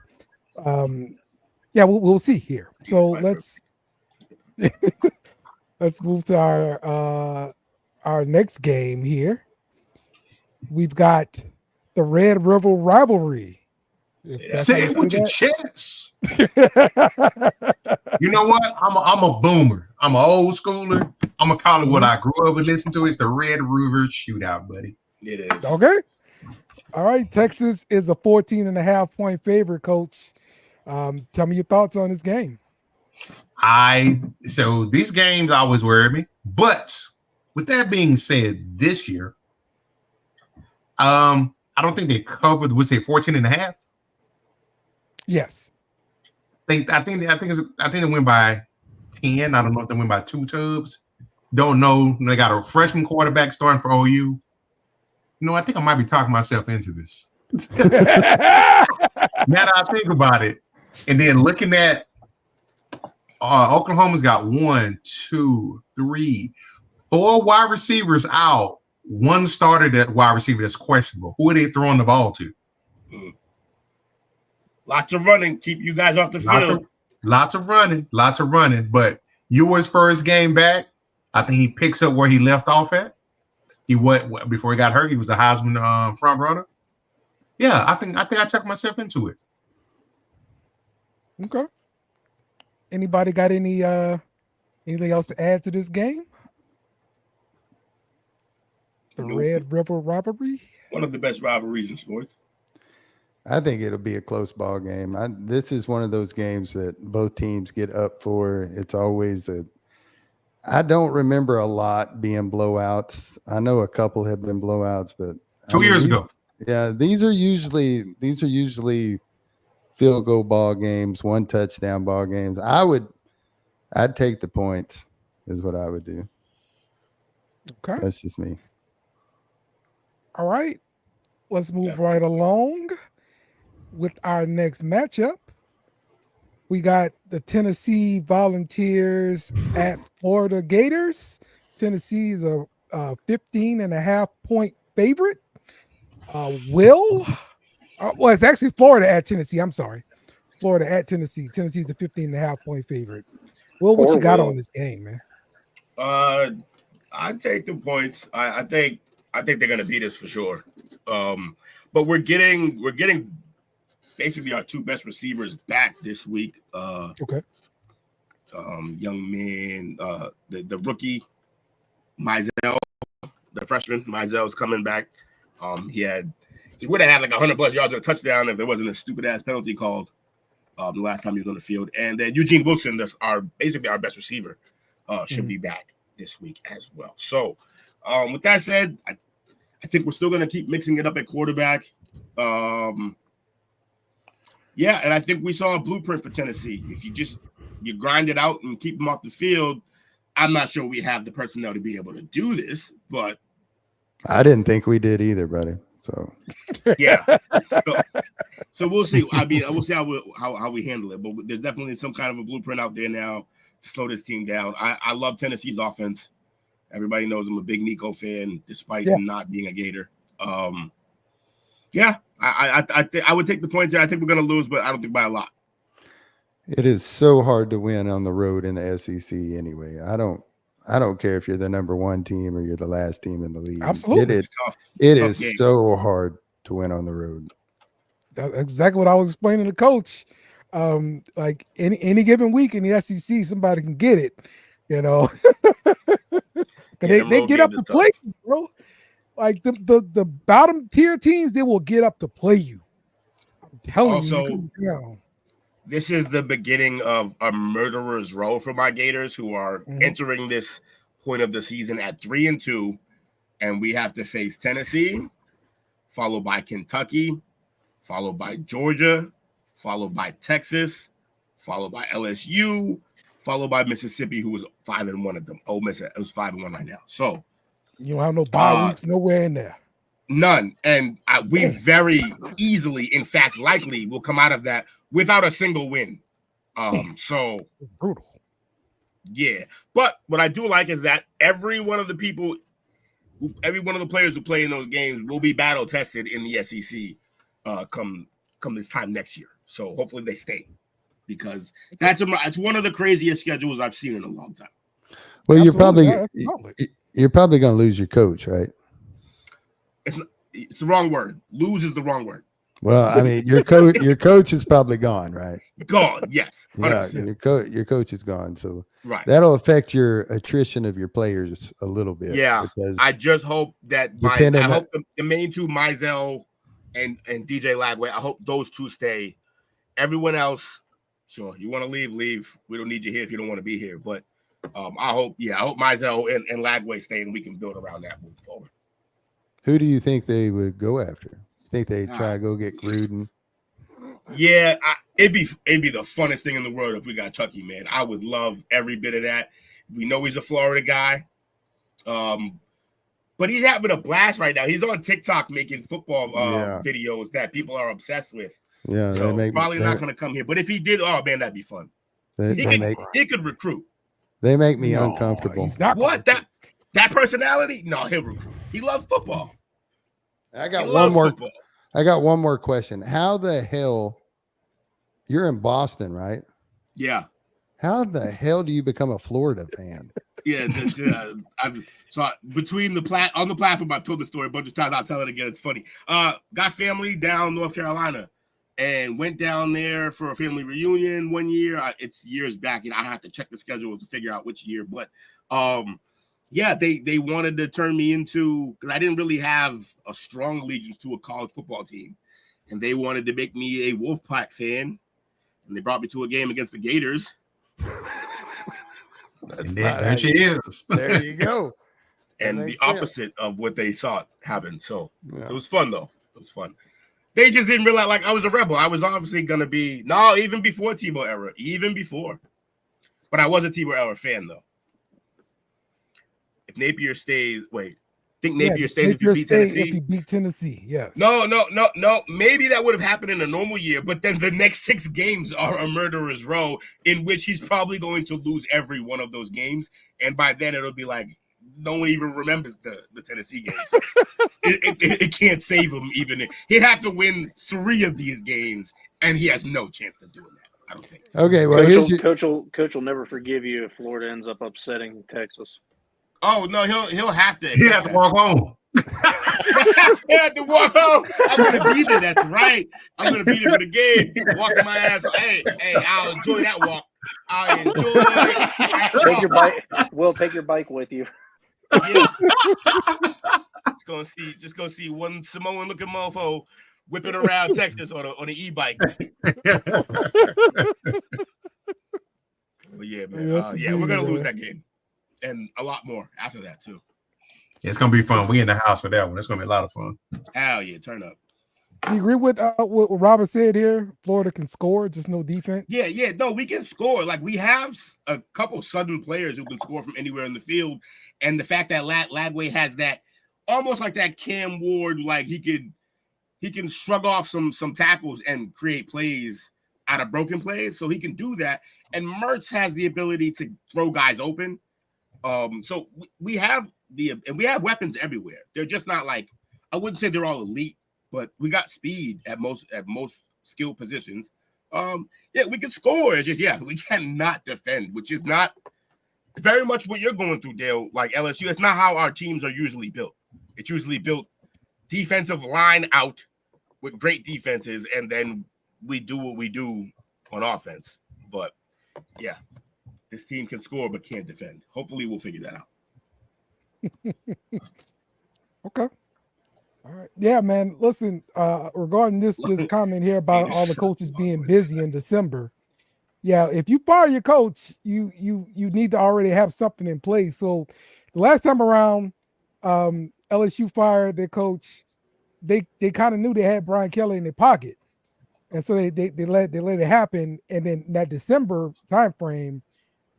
Speaker 3: yeah, we'll see here. So let's move to our next game here. We've got the Red River rivalry.
Speaker 5: Say it with your chest. You know what? I'm a boomer. I'm an old schooler. I'm gonna call it what I grew up and listened to. It's the Red River Shootout, buddy.
Speaker 6: It is.
Speaker 3: Okay. All right. Texas is a 14.5-point favorite, Coach. Tell me your thoughts on this game.
Speaker 5: So these games always worry me. But with that being said, this year, I don't think they covered, would say 14.5.
Speaker 3: Yes.
Speaker 5: I think they win by 10. I don't know if they win by 2 tubs. Don't know. They got a freshman quarterback starting for OU. You know, I think I might be talking myself into this. Now that I think about it, and then looking at Oklahoma's got 1, 2, 3, 4 wide receivers out. One started at wide receiver that's questionable. Who are they throwing the ball to?
Speaker 6: Lots of running. Keep you guys off the field.
Speaker 5: Lots of running. But Ewer's first game back, I think he picks up where he left off at. Before he got hurt, he was a Heisman front runner. Yeah, I think I took myself into it.
Speaker 3: Okay. Anybody got anything else to add to this game? The Red River rivalry?
Speaker 6: One of the best rivalries in sports.
Speaker 1: I think it'll be a close ball game. This is one of those games that both teams get up for. It's always I don't remember a lot being blowouts. I know a couple have been blowouts, but
Speaker 5: 2 years ago.
Speaker 1: Yeah, these are usually field goal ball games, 1 touchdown ball games. I'd take the points, is what I would do.
Speaker 3: Okay.
Speaker 1: That's just me.
Speaker 3: All right. Let's move right along with our next matchup. We got the Tennessee Volunteers at Florida Gators. Tennessee is a 15.5-point favorite. Well, it's actually Florida at Tennessee. I'm sorry. Florida at Tennessee. Tennessee's a 15.5-point favorite. Will, what you got on this game, man?
Speaker 6: I take the points. I think they're gonna beat us for sure. But we're getting basically our 2 best receivers back this week.
Speaker 3: Okay.
Speaker 6: Young man, the rookie Mizell, the freshman, Mizell's coming back. He would have had like 100+ yards or a touchdown if there wasn't a stupid ass penalty called the last time he was on the field. And then Eugene Wilson, basically our best receiver, should be back this week as well. So with that said, I think we're still going to keep mixing it up at quarterback. And I think we saw a blueprint for Tennessee. If you grind it out and keep them off the field, I'm not sure we have the personnel to be able to do this, but
Speaker 1: I didn't think we did either, buddy. So
Speaker 6: yeah, so we'll see. I mean, we'll see how we handle it. But there's definitely some kind of a blueprint out there now to slow this team down. I love Tennessee's offense. Everybody knows I'm a big Nico fan, despite him not being a Gator. I would take the points there. I think we're going to lose, but I don't think by a lot.
Speaker 1: It is so hard to win on the road in the SEC anyway. I don't care if you're the number 1 team or you're the last team in the league.
Speaker 3: Absolutely.
Speaker 1: It is so hard to win on the road.
Speaker 3: That's exactly what I was explaining to Coach. Like any given week in the SEC, somebody can get it, you know. they get up to play you, bro. Like the bottom tier teams, they will get up to play you. I'm telling you.
Speaker 6: This is the beginning of a murderer's row for my Gators, who are entering this point of the season at 3-2, and we have to face Tennessee, followed by Kentucky, followed by Georgia, followed by Texas, followed by LSU, followed by Mississippi, who was 5-1 at them. Ole Miss, it was 5-1 right now. So
Speaker 3: you don't have no bye weeks nowhere in there.
Speaker 6: None, and we very easily, in fact, likely will come out of that without a single win. So
Speaker 3: it's brutal.
Speaker 6: Yeah. But what I do like is that every one of the players who play in those games will be battle tested in the SEC come this time next year. So hopefully they stay, because it's one of the craziest schedules I've seen in a long time.
Speaker 1: Well, you're probably going to lose your coach, right?
Speaker 6: It's the wrong word. Lose is the wrong word.
Speaker 1: Well, I mean, your coach is probably gone, right?
Speaker 6: Gone, yes.
Speaker 1: 100%. Yeah, your coach is gone, so
Speaker 6: that'll
Speaker 1: affect your attrition of your players a little bit.
Speaker 6: Yeah, I just hope that the main two, Mizell and DJ Lagway, I hope those two stay. Everyone else, sure, you want to leave. We don't need you here if you don't want to be here. But I hope Mizell and Lagway stay, and we can build around that moving forward.
Speaker 1: Who do you think they would go after? Think they try to go get Gruden?
Speaker 6: Yeah, it'd be the funnest thing in the world if we got Chucky, man. I would love every bit of that. We know he's a Florida guy, but he's having a blast right now. He's on TikTok making football videos that people are obsessed with.
Speaker 1: Yeah,
Speaker 6: so probably not going to come here. But if he did, oh man, that'd be fun. He could recruit.
Speaker 1: They make me uncomfortable.
Speaker 6: He's not what that personality? No, he'll recruit. He loves football.
Speaker 1: I got one more question. How the hell, you're in Boston, right?
Speaker 6: Yeah.
Speaker 1: How the hell do you become a Florida fan?
Speaker 6: Yeah, between on the platform, I've told the story a bunch of times. I'll tell it again. It's funny. Got family down North Carolina and went down there for a family reunion one year. It's years back, and I have to check the schedule to figure out which year, but yeah, they wanted to turn me into, because I didn't really have a strong allegiance to a college football team, and they wanted to make me a Wolfpack fan, and they brought me to a game against the Gators.
Speaker 5: There she is.
Speaker 1: There you go.
Speaker 6: And the opposite of what they saw happen. So it was fun, though. It was fun. They just didn't realize, like, I was a rebel. I was obviously going to be, even before Tebow era, even before. But I was a Tebow era fan, though. If Napier stays, Napier stays if you beat Tennessee.
Speaker 3: If you beat Tennessee, yes.
Speaker 6: No. Maybe that would have happened in a normal year, but then the next 6 games are a murderer's row in which he's probably going to lose every one of those games. And by then it'll be like, no one even remembers the Tennessee games. it can't save him even. He'd have to win 3 of these games, and he has no chance of doing that. I don't think so.
Speaker 1: Okay, well,
Speaker 7: Coach will never forgive you if Florida ends up upsetting Texas.
Speaker 6: Oh no, he'll have to.
Speaker 5: He have to walk home.
Speaker 6: He have to walk home. I'm gonna be there. That's right. I'm gonna be there for the game. Walking my ass. Hey, I'll enjoy that walk. I'll enjoy it.
Speaker 7: Take your bike. Will take your bike with you.
Speaker 6: Yeah, Yeah. Just go see one Samoan looking mofo whipping around Texas on an e-bike. But yeah, man. We're gonna lose that game, and a lot more after that too.
Speaker 5: It's gonna be fun. We in the house for that one. It's gonna be a lot of fun.
Speaker 6: Hell yeah, turn up.
Speaker 3: Do you agree with what Robert said here? Florida can score, just no defense.
Speaker 6: Yeah. No, we can score. Like we have a couple sudden players who can score from anywhere in the field, and the fact that Lagway has that almost like that Cam Ward, like he can shrug off some tackles and create plays out of broken plays, so he can do that. And Mertz has the ability to throw guys open. So we have weapons everywhere. They're just not like, I wouldn't say they're all elite, but we got speed at most skill positions. We can score. It's just we cannot defend, which is not very much what you're going through, Dale. Like LSU, it's not how our teams are usually built. It's usually built defensive line out with great defenses, and then we do what we do on offense. But yeah, this team can score but can't defend. Hopefully we'll figure that out.
Speaker 3: Okay. All right. Yeah, man. Listen, regarding this comment here about all the coaches being busy in December. Yeah, if you fire your coach, you need to already have something in place. So the last time around, LSU fired their coach. They kind of knew they had Brian Kelly in their pocket. And so they let it happen. And then in that December time frame,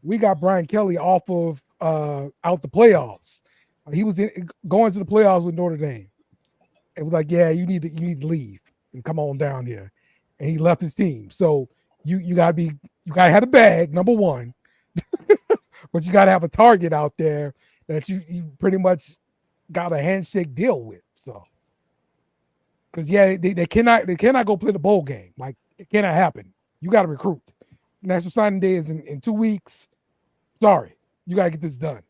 Speaker 3: we got Brian Kelly off of out the playoffs. He was going to the playoffs with Notre Dame. It was like, yeah, you need to leave and come on down here. And he left his team. So you gotta have a bag, number one, but you gotta have a target out there that you pretty much got a handshake deal with. So because they cannot go play the bowl game. Like it cannot happen. You got to recruit. National Signing Day is in 2 weeks. Sorry, you got to get this done.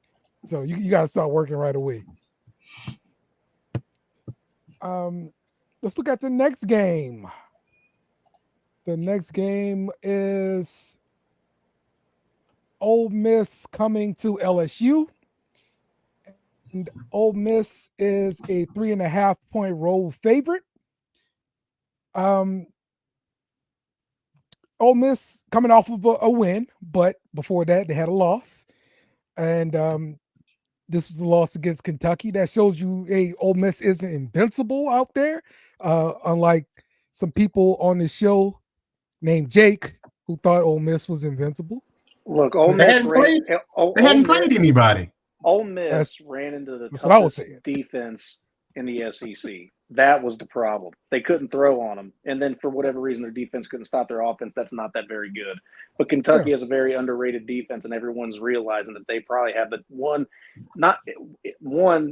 Speaker 3: So you got to start working right away. Let's look at the next game. The next game is Ole Miss coming to LSU. And Ole Miss is a 3.5 point road favorite. Ole Miss coming off of a win, but before that they had a loss. And this was a loss against Kentucky. That shows you, hey, Ole Miss isn't invincible out there. Unlike some people on the show named Jake who thought Ole Miss was invincible.
Speaker 7: Look, Ole Miss
Speaker 5: they hadn't played anybody.
Speaker 7: Ole Miss ran into the toughest defense in the SEC. That was the problem. They couldn't throw on them. And then for whatever reason, their defense couldn't stop their offense. That's not that very good. But Kentucky has a very underrated defense, and everyone's realizing that they probably have the one,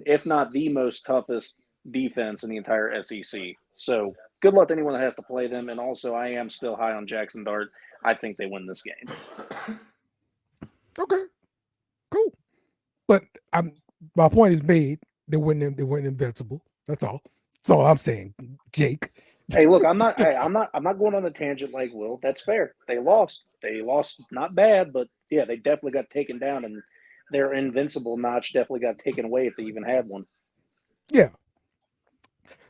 Speaker 7: if not the most toughest defense in the entire SEC. So good luck to anyone that has to play them. And also, I am still high on Jackson Dart. I think they win this game.
Speaker 3: Okay, cool. But my point is made. They weren't invincible. That's all. That's all I'm saying, Jake.
Speaker 7: Hey, look, I'm not going on a tangent like Will. That's fair. They lost. Not bad, but yeah, they definitely got taken down, and their invincible notch definitely got taken away if they even had one.
Speaker 3: Yeah.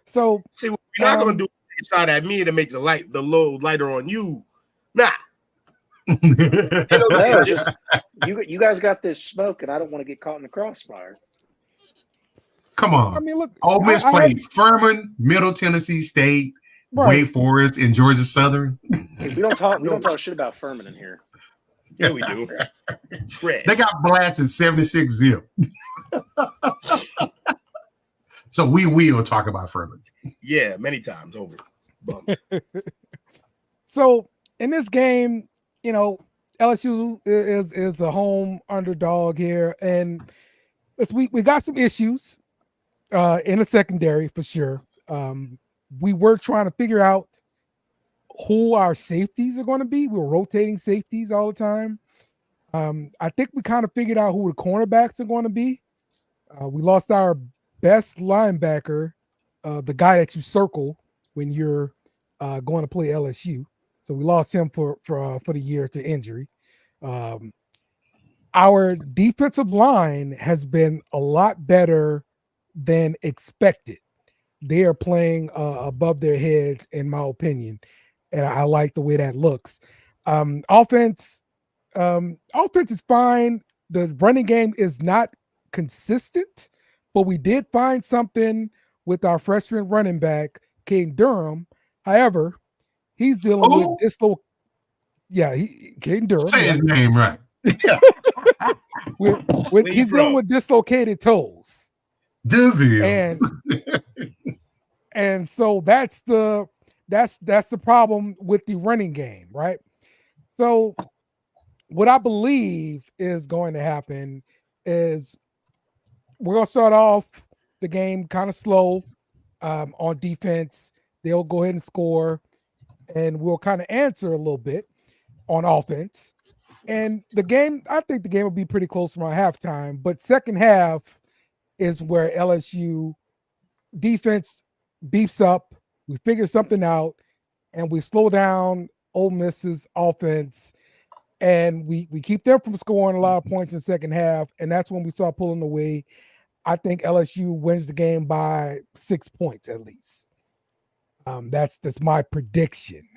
Speaker 3: So
Speaker 6: see, what you're not gonna do is shot at me to make the load lighter on you. Nah.
Speaker 7: No, just you guys got this smoke, and I don't want to get caught in the crossfire.
Speaker 5: Come on.
Speaker 3: I mean, look,
Speaker 5: Ole Miss played Furman, Middle Tennessee State, Wake Forest, and Georgia Southern.
Speaker 7: Hey, we don't talk shit about Furman in here.
Speaker 6: Yeah, we do.
Speaker 5: They got blasted 76-0. So we will talk about Furman.
Speaker 6: Yeah, many times over.
Speaker 3: So in this game, LSU is a home underdog here, and we got some issues in the secondary for sure. We were trying to figure out who our safeties are going to be. We were rotating safeties all the time. I think we kind of figured out who the cornerbacks are going to be. We lost our best linebacker, the guy that you circle when you're going to play LSU. So we lost him for the year to injury. our defensive line has been a lot better than expected. They are playing above their heads, in my opinion, and I like the way that looks. Offense is fine. The running game is not consistent, but we did find something with our freshman running back, King Durham. However, he's dealing with dislocation. Yeah, King Durham.
Speaker 5: Say his name right.
Speaker 3: He's dealing with dislocated toes.
Speaker 5: DeVille.
Speaker 3: And so that's the problem with the running game, right? So what I believe is going to happen is we're going to start off the game kind of slow on defense. They'll go ahead and score, and we'll kind of answer a little bit on offense. And I think the game will be pretty close from our halftime, but second half is where LSU defense beefs up. We figure something out, and we slow down Ole Miss's offense, and we keep them from scoring a lot of points in the second half, and that's when we start pulling away. I think LSU wins the game by 6 points at least. That's my prediction.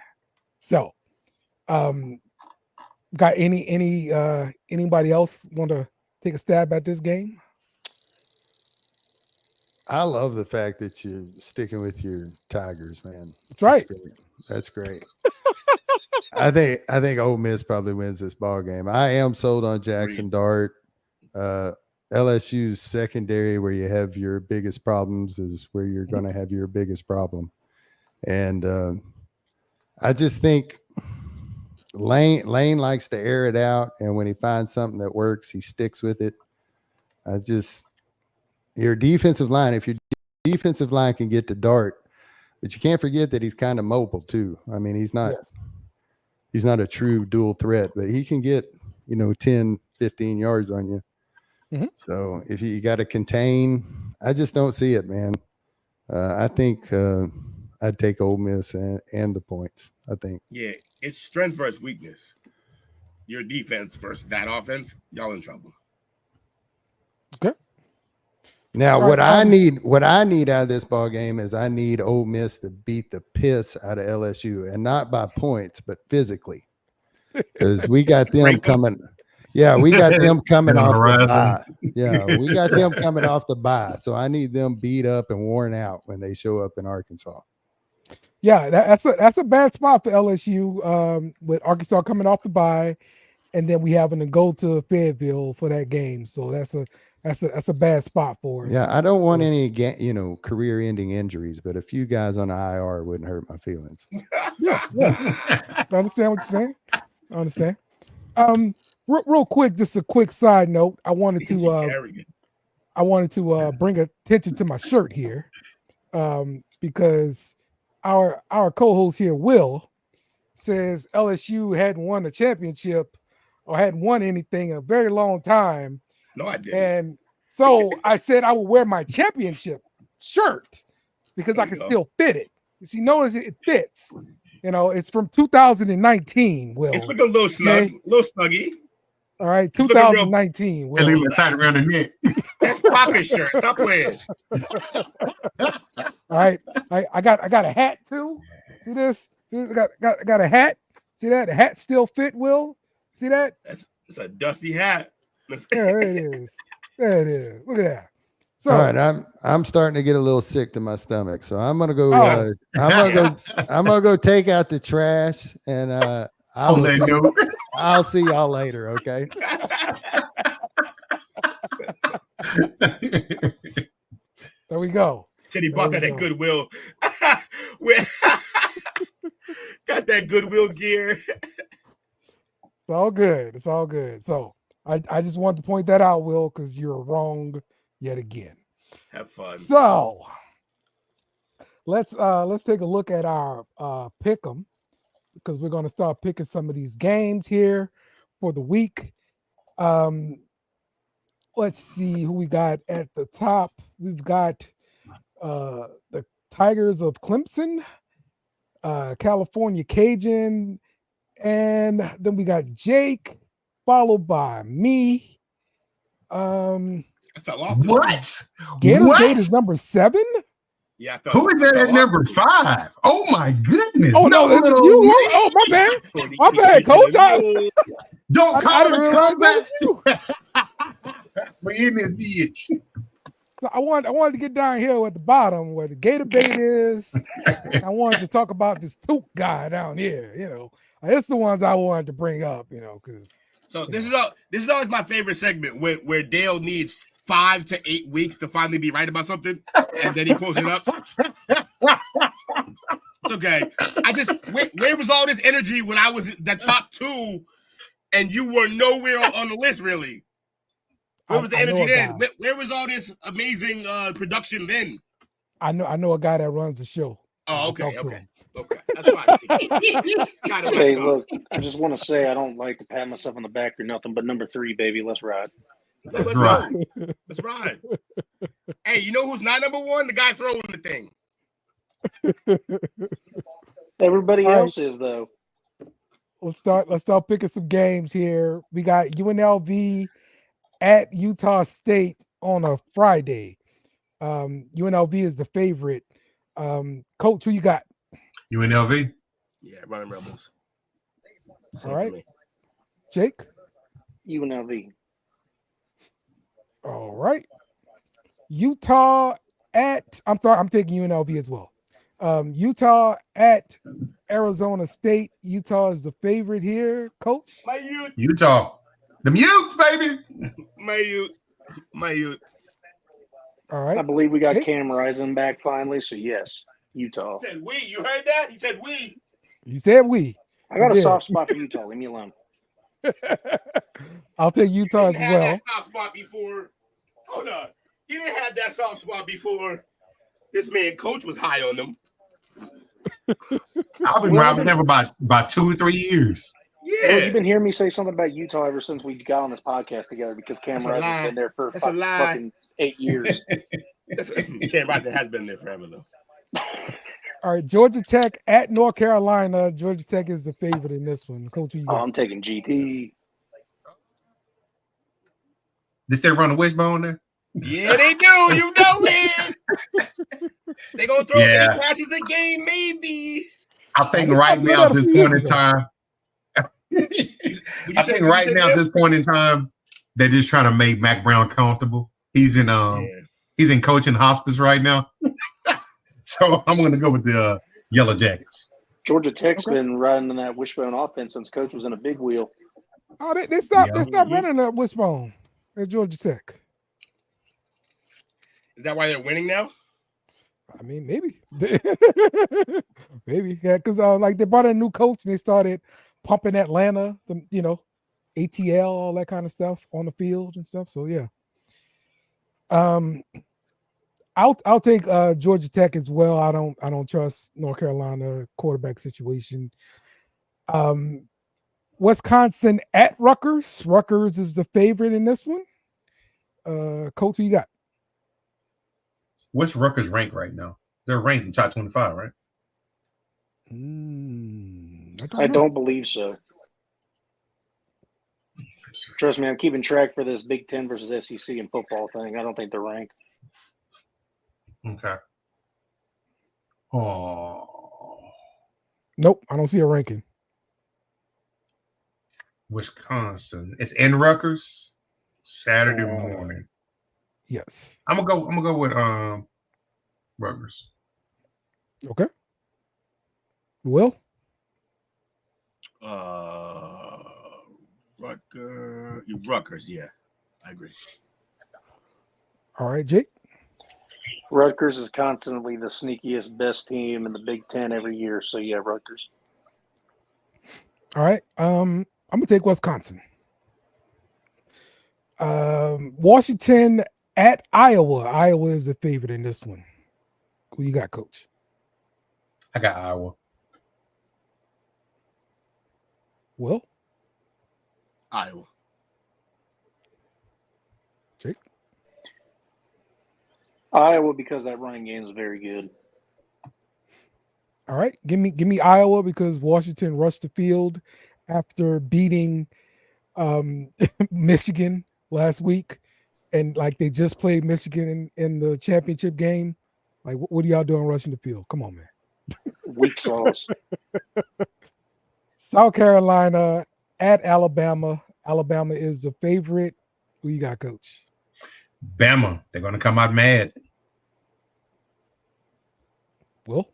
Speaker 3: So, got anybody else want to take a stab at this game?
Speaker 1: I love the fact that you're sticking with your Tigers, man.
Speaker 3: That's right.
Speaker 1: That's great. I think Ole Miss probably wins this ball game. I am sold on Jackson Dart. LSU's secondary, where you have your biggest problems, is where you're going to have your biggest problem. And I just think Lane likes to air it out, and when he finds something that works, he sticks with it. Your defensive line, if your defensive line can get to Dart, but you can't forget that he's kind of mobile too. I mean, he's not a true dual threat, but he can get, 10, 15 yards on you. Mm-hmm. So if you got to contain, I just don't see it, man. I think I'd take Ole Miss and the points, I think.
Speaker 6: Yeah, it's strength versus weakness. Your defense versus that offense, y'all in trouble.
Speaker 3: Okay.
Speaker 1: Now, what I need out of this ball game is I need Ole Miss to beat the piss out of LSU, and not by points, but physically, because we got them coming. Yeah, we got them coming off the bye. Yeah, we got them coming off the bye. So I need them beat up and worn out when they show up in Arkansas.
Speaker 3: Yeah, that's a bad spot for LSU with Arkansas coming off the bye, and then we having to go to Fayetteville for that game. So that's a bad spot for us.
Speaker 1: Yeah, I don't want any career-ending injuries, but a few guys on the IR wouldn't hurt my feelings.
Speaker 3: Yeah. I understand what you're saying. I understand. Real quick, just a quick side note. I wanted to bring attention to my shirt here, because our co-host here, Will, says LSU hadn't won a championship or hadn't won anything in a very long time.
Speaker 6: No, I didn't.
Speaker 3: And so I said I would wear my championship shirt because I can still fit it. You see, notice it fits. It's from 2019. Will,
Speaker 6: it's looking a little snug, little snuggy.
Speaker 3: All right, 2019.
Speaker 5: Will. A little tight around the neck.
Speaker 6: That's Poppy's shirt. Stop playing.
Speaker 3: All right, I got a hat too. See this? I got a hat. See that? The hat still fit. Will, see that?
Speaker 6: It's a dusty hat.
Speaker 3: There it is. There it is. Look at that. So,
Speaker 1: all right, I'm starting to get a little sick to my stomach, so I'm gonna go. I'm gonna go take out the trash, and I'll see y'all later. Okay.
Speaker 3: There we go.
Speaker 6: Said he bought that at Goodwill. Got that Goodwill gear.
Speaker 3: It's all good. It's all good. So I just wanted to point that out, Will, because you're wrong yet again.
Speaker 6: Have fun.
Speaker 3: So let's take a look at our pick 'em, because we're going to start picking some of these games here for the week. Let's see who we got at the top. We've got the Tigers of Clemson, California Cajun, and then we got Jake followed by me.
Speaker 6: I fell off.
Speaker 5: What?
Speaker 3: Gator
Speaker 5: What?
Speaker 3: Gate is number 7.
Speaker 6: Yeah, I fell
Speaker 5: Who is that
Speaker 6: fell
Speaker 5: at
Speaker 6: off.
Speaker 5: number 5? Oh my goodness!
Speaker 3: Oh no, this is
Speaker 5: little
Speaker 3: you.
Speaker 5: me.
Speaker 3: Oh my bad, my bad, Coach.
Speaker 5: Don't
Speaker 3: I
Speaker 5: call
Speaker 3: didn't
Speaker 5: it a
Speaker 3: realize that
Speaker 5: comeback.
Speaker 3: was you.
Speaker 5: We in this bitch.
Speaker 3: I wanted to get down here at the bottom where the Gator Bait is. I wanted to talk about this Took guy down here. It's the ones I wanted to bring up. Because
Speaker 6: this is always my favorite segment where Dale needs 5 to 8 weeks to finally be right about something, and then he pulls it up. It's okay. Where was all this energy when I was the top 2, and you were nowhere on the list really? Where was the energy then? Where was all this amazing production then?
Speaker 3: I know a guy that runs the show.
Speaker 6: Oh, okay. That's fine.
Speaker 7: Hey, look, I just want to say I don't like to pat myself on the back or nothing, but number 3, baby, let's ride.
Speaker 6: Let's ride. Hey, you know who's not number 1? The guy throwing the thing.
Speaker 7: Everybody else is though.
Speaker 3: Let's start picking some games here. We got UNLV at Utah State on a Friday. UNLV is the favorite. Coach, who you got?
Speaker 5: UNLV.
Speaker 6: Yeah, running Rebels.
Speaker 3: All right. Jake?
Speaker 7: UNLV.
Speaker 3: All right. Utah at, I'm taking UNLV as well. Utah at Arizona State. Utah is the favorite here. Coach?
Speaker 5: Utah. The Mutes, baby.
Speaker 6: My youth.
Speaker 3: All right.
Speaker 7: I believe we got Cam Rising back finally, so yes, Utah.
Speaker 6: He said we. You heard that? He said we.
Speaker 3: You said we.
Speaker 7: I got a soft spot for Utah. Leave me alone.
Speaker 3: I'll take Utah as well.
Speaker 6: That soft spot before. Hold on. He didn't have that soft spot before this man Coach was high on them.
Speaker 5: I've been riding them about 2 or 3 years.
Speaker 6: Yeah.
Speaker 7: Well, you've been hearing me say something about Utah ever since we got on this podcast together because Cam Rising's been there for fucking 8 years.
Speaker 6: Cam Rising has been there forever, though.
Speaker 3: All right, Georgia Tech at North Carolina. Georgia Tech is the favorite in this one. Coach, who you got?
Speaker 7: I'm taking GT.
Speaker 5: Did they run a wishbone there?
Speaker 6: Yeah, they do. You know it. They gonna throw 8 passes a game, maybe.
Speaker 5: I think right now at this point in time. I think right now at this point in time, they're just trying to make Mac Brown comfortable. He's in coaching hospice right now. So I'm going to go with the Yellow Jackets.
Speaker 7: Georgia Tech's been riding in that wishbone offense since Coach was in a big wheel.
Speaker 3: Oh, they stopped running that wishbone at Georgia Tech.
Speaker 6: Is that why they're winning now?
Speaker 3: I mean, maybe. Maybe. Yeah, because like they brought in a new coach and they started pumping Atlanta, ATL, all that kind of stuff on the field and stuff. So yeah. I'll take Georgia Tech as well. I don't trust North Carolina quarterback situation. Wisconsin at Rutgers. Rutgers is the favorite in this one. Coach, who you got?
Speaker 5: What's Rutgers rank right now? They're ranked in top 25, right?
Speaker 7: I don't believe so. Trust me, I'm keeping track for this Big Ten versus SEC and football thing. I don't think they're ranked.
Speaker 5: Okay. Oh.
Speaker 3: Nope, I don't see a ranking.
Speaker 5: Wisconsin. It's in Rutgers Saturday morning.
Speaker 3: Yes.
Speaker 5: I'm gonna go with Rutgers.
Speaker 3: Okay. Will?
Speaker 6: Rutgers, yeah. I agree.
Speaker 3: All right, Jake.
Speaker 7: Rutgers is constantly the sneakiest, best team in the Big Ten every year. So yeah, Rutgers.
Speaker 3: All right. I'm gonna take Wisconsin. Washington at Iowa. Iowa is the favorite in this one. Who you got, Coach?
Speaker 5: I got Iowa.
Speaker 3: Will?
Speaker 6: Iowa.
Speaker 3: Jake?
Speaker 7: Iowa because that running game is very good.
Speaker 3: All right. Give me Iowa because Washington rushed the field after beating Michigan last week, and like they just played Michigan in the championship game. Like, what are y'all doing rushing the field? Come on, man.
Speaker 7: Weak sauce.
Speaker 3: South Carolina at Alabama. Alabama is the favorite. Who you got, Coach?
Speaker 5: Bama. They're going to come out mad.
Speaker 3: Will?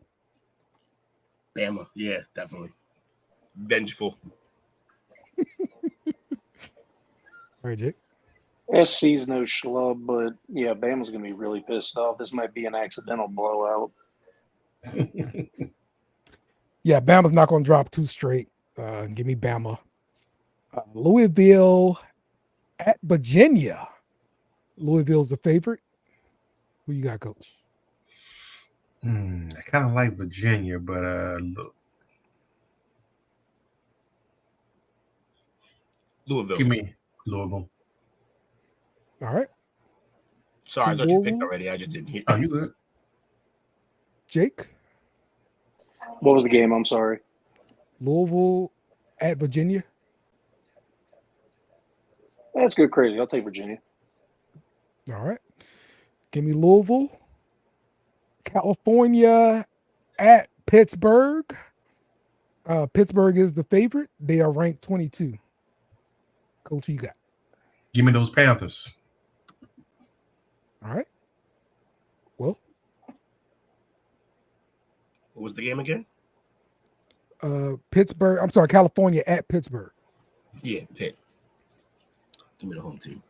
Speaker 6: Bama. Yeah, definitely. Vengeful.
Speaker 3: All right, Jake.
Speaker 7: SC's no schlub, but yeah, Bama's going to be really pissed off. This might be an accidental blowout.
Speaker 3: Yeah, Bama's not going to drop 2 straight. Give me Bama. Louisville at Virginia. Louisville's the favorite. Who you got, Coach?
Speaker 5: I kind of like Virginia, but
Speaker 6: Louisville.
Speaker 5: give me Louisville.
Speaker 3: All right.
Speaker 6: Sorry, I thought you picked already. I just didn't hear.
Speaker 5: Oh, you good?
Speaker 3: Jake?
Speaker 7: What was the game? I'm sorry.
Speaker 3: Louisville at Virginia.
Speaker 7: That's good crazy. I'll take Virginia.
Speaker 3: All right. Give me Louisville. California at Pittsburgh. Pittsburgh is the favorite. They are ranked 22. Coach, who you got?
Speaker 5: Give me those Panthers.
Speaker 3: All right. Well,
Speaker 6: What was the game again?
Speaker 3: Pittsburgh. I'm sorry, California at Pittsburgh.
Speaker 6: Yeah, Pitt. Give me the home team.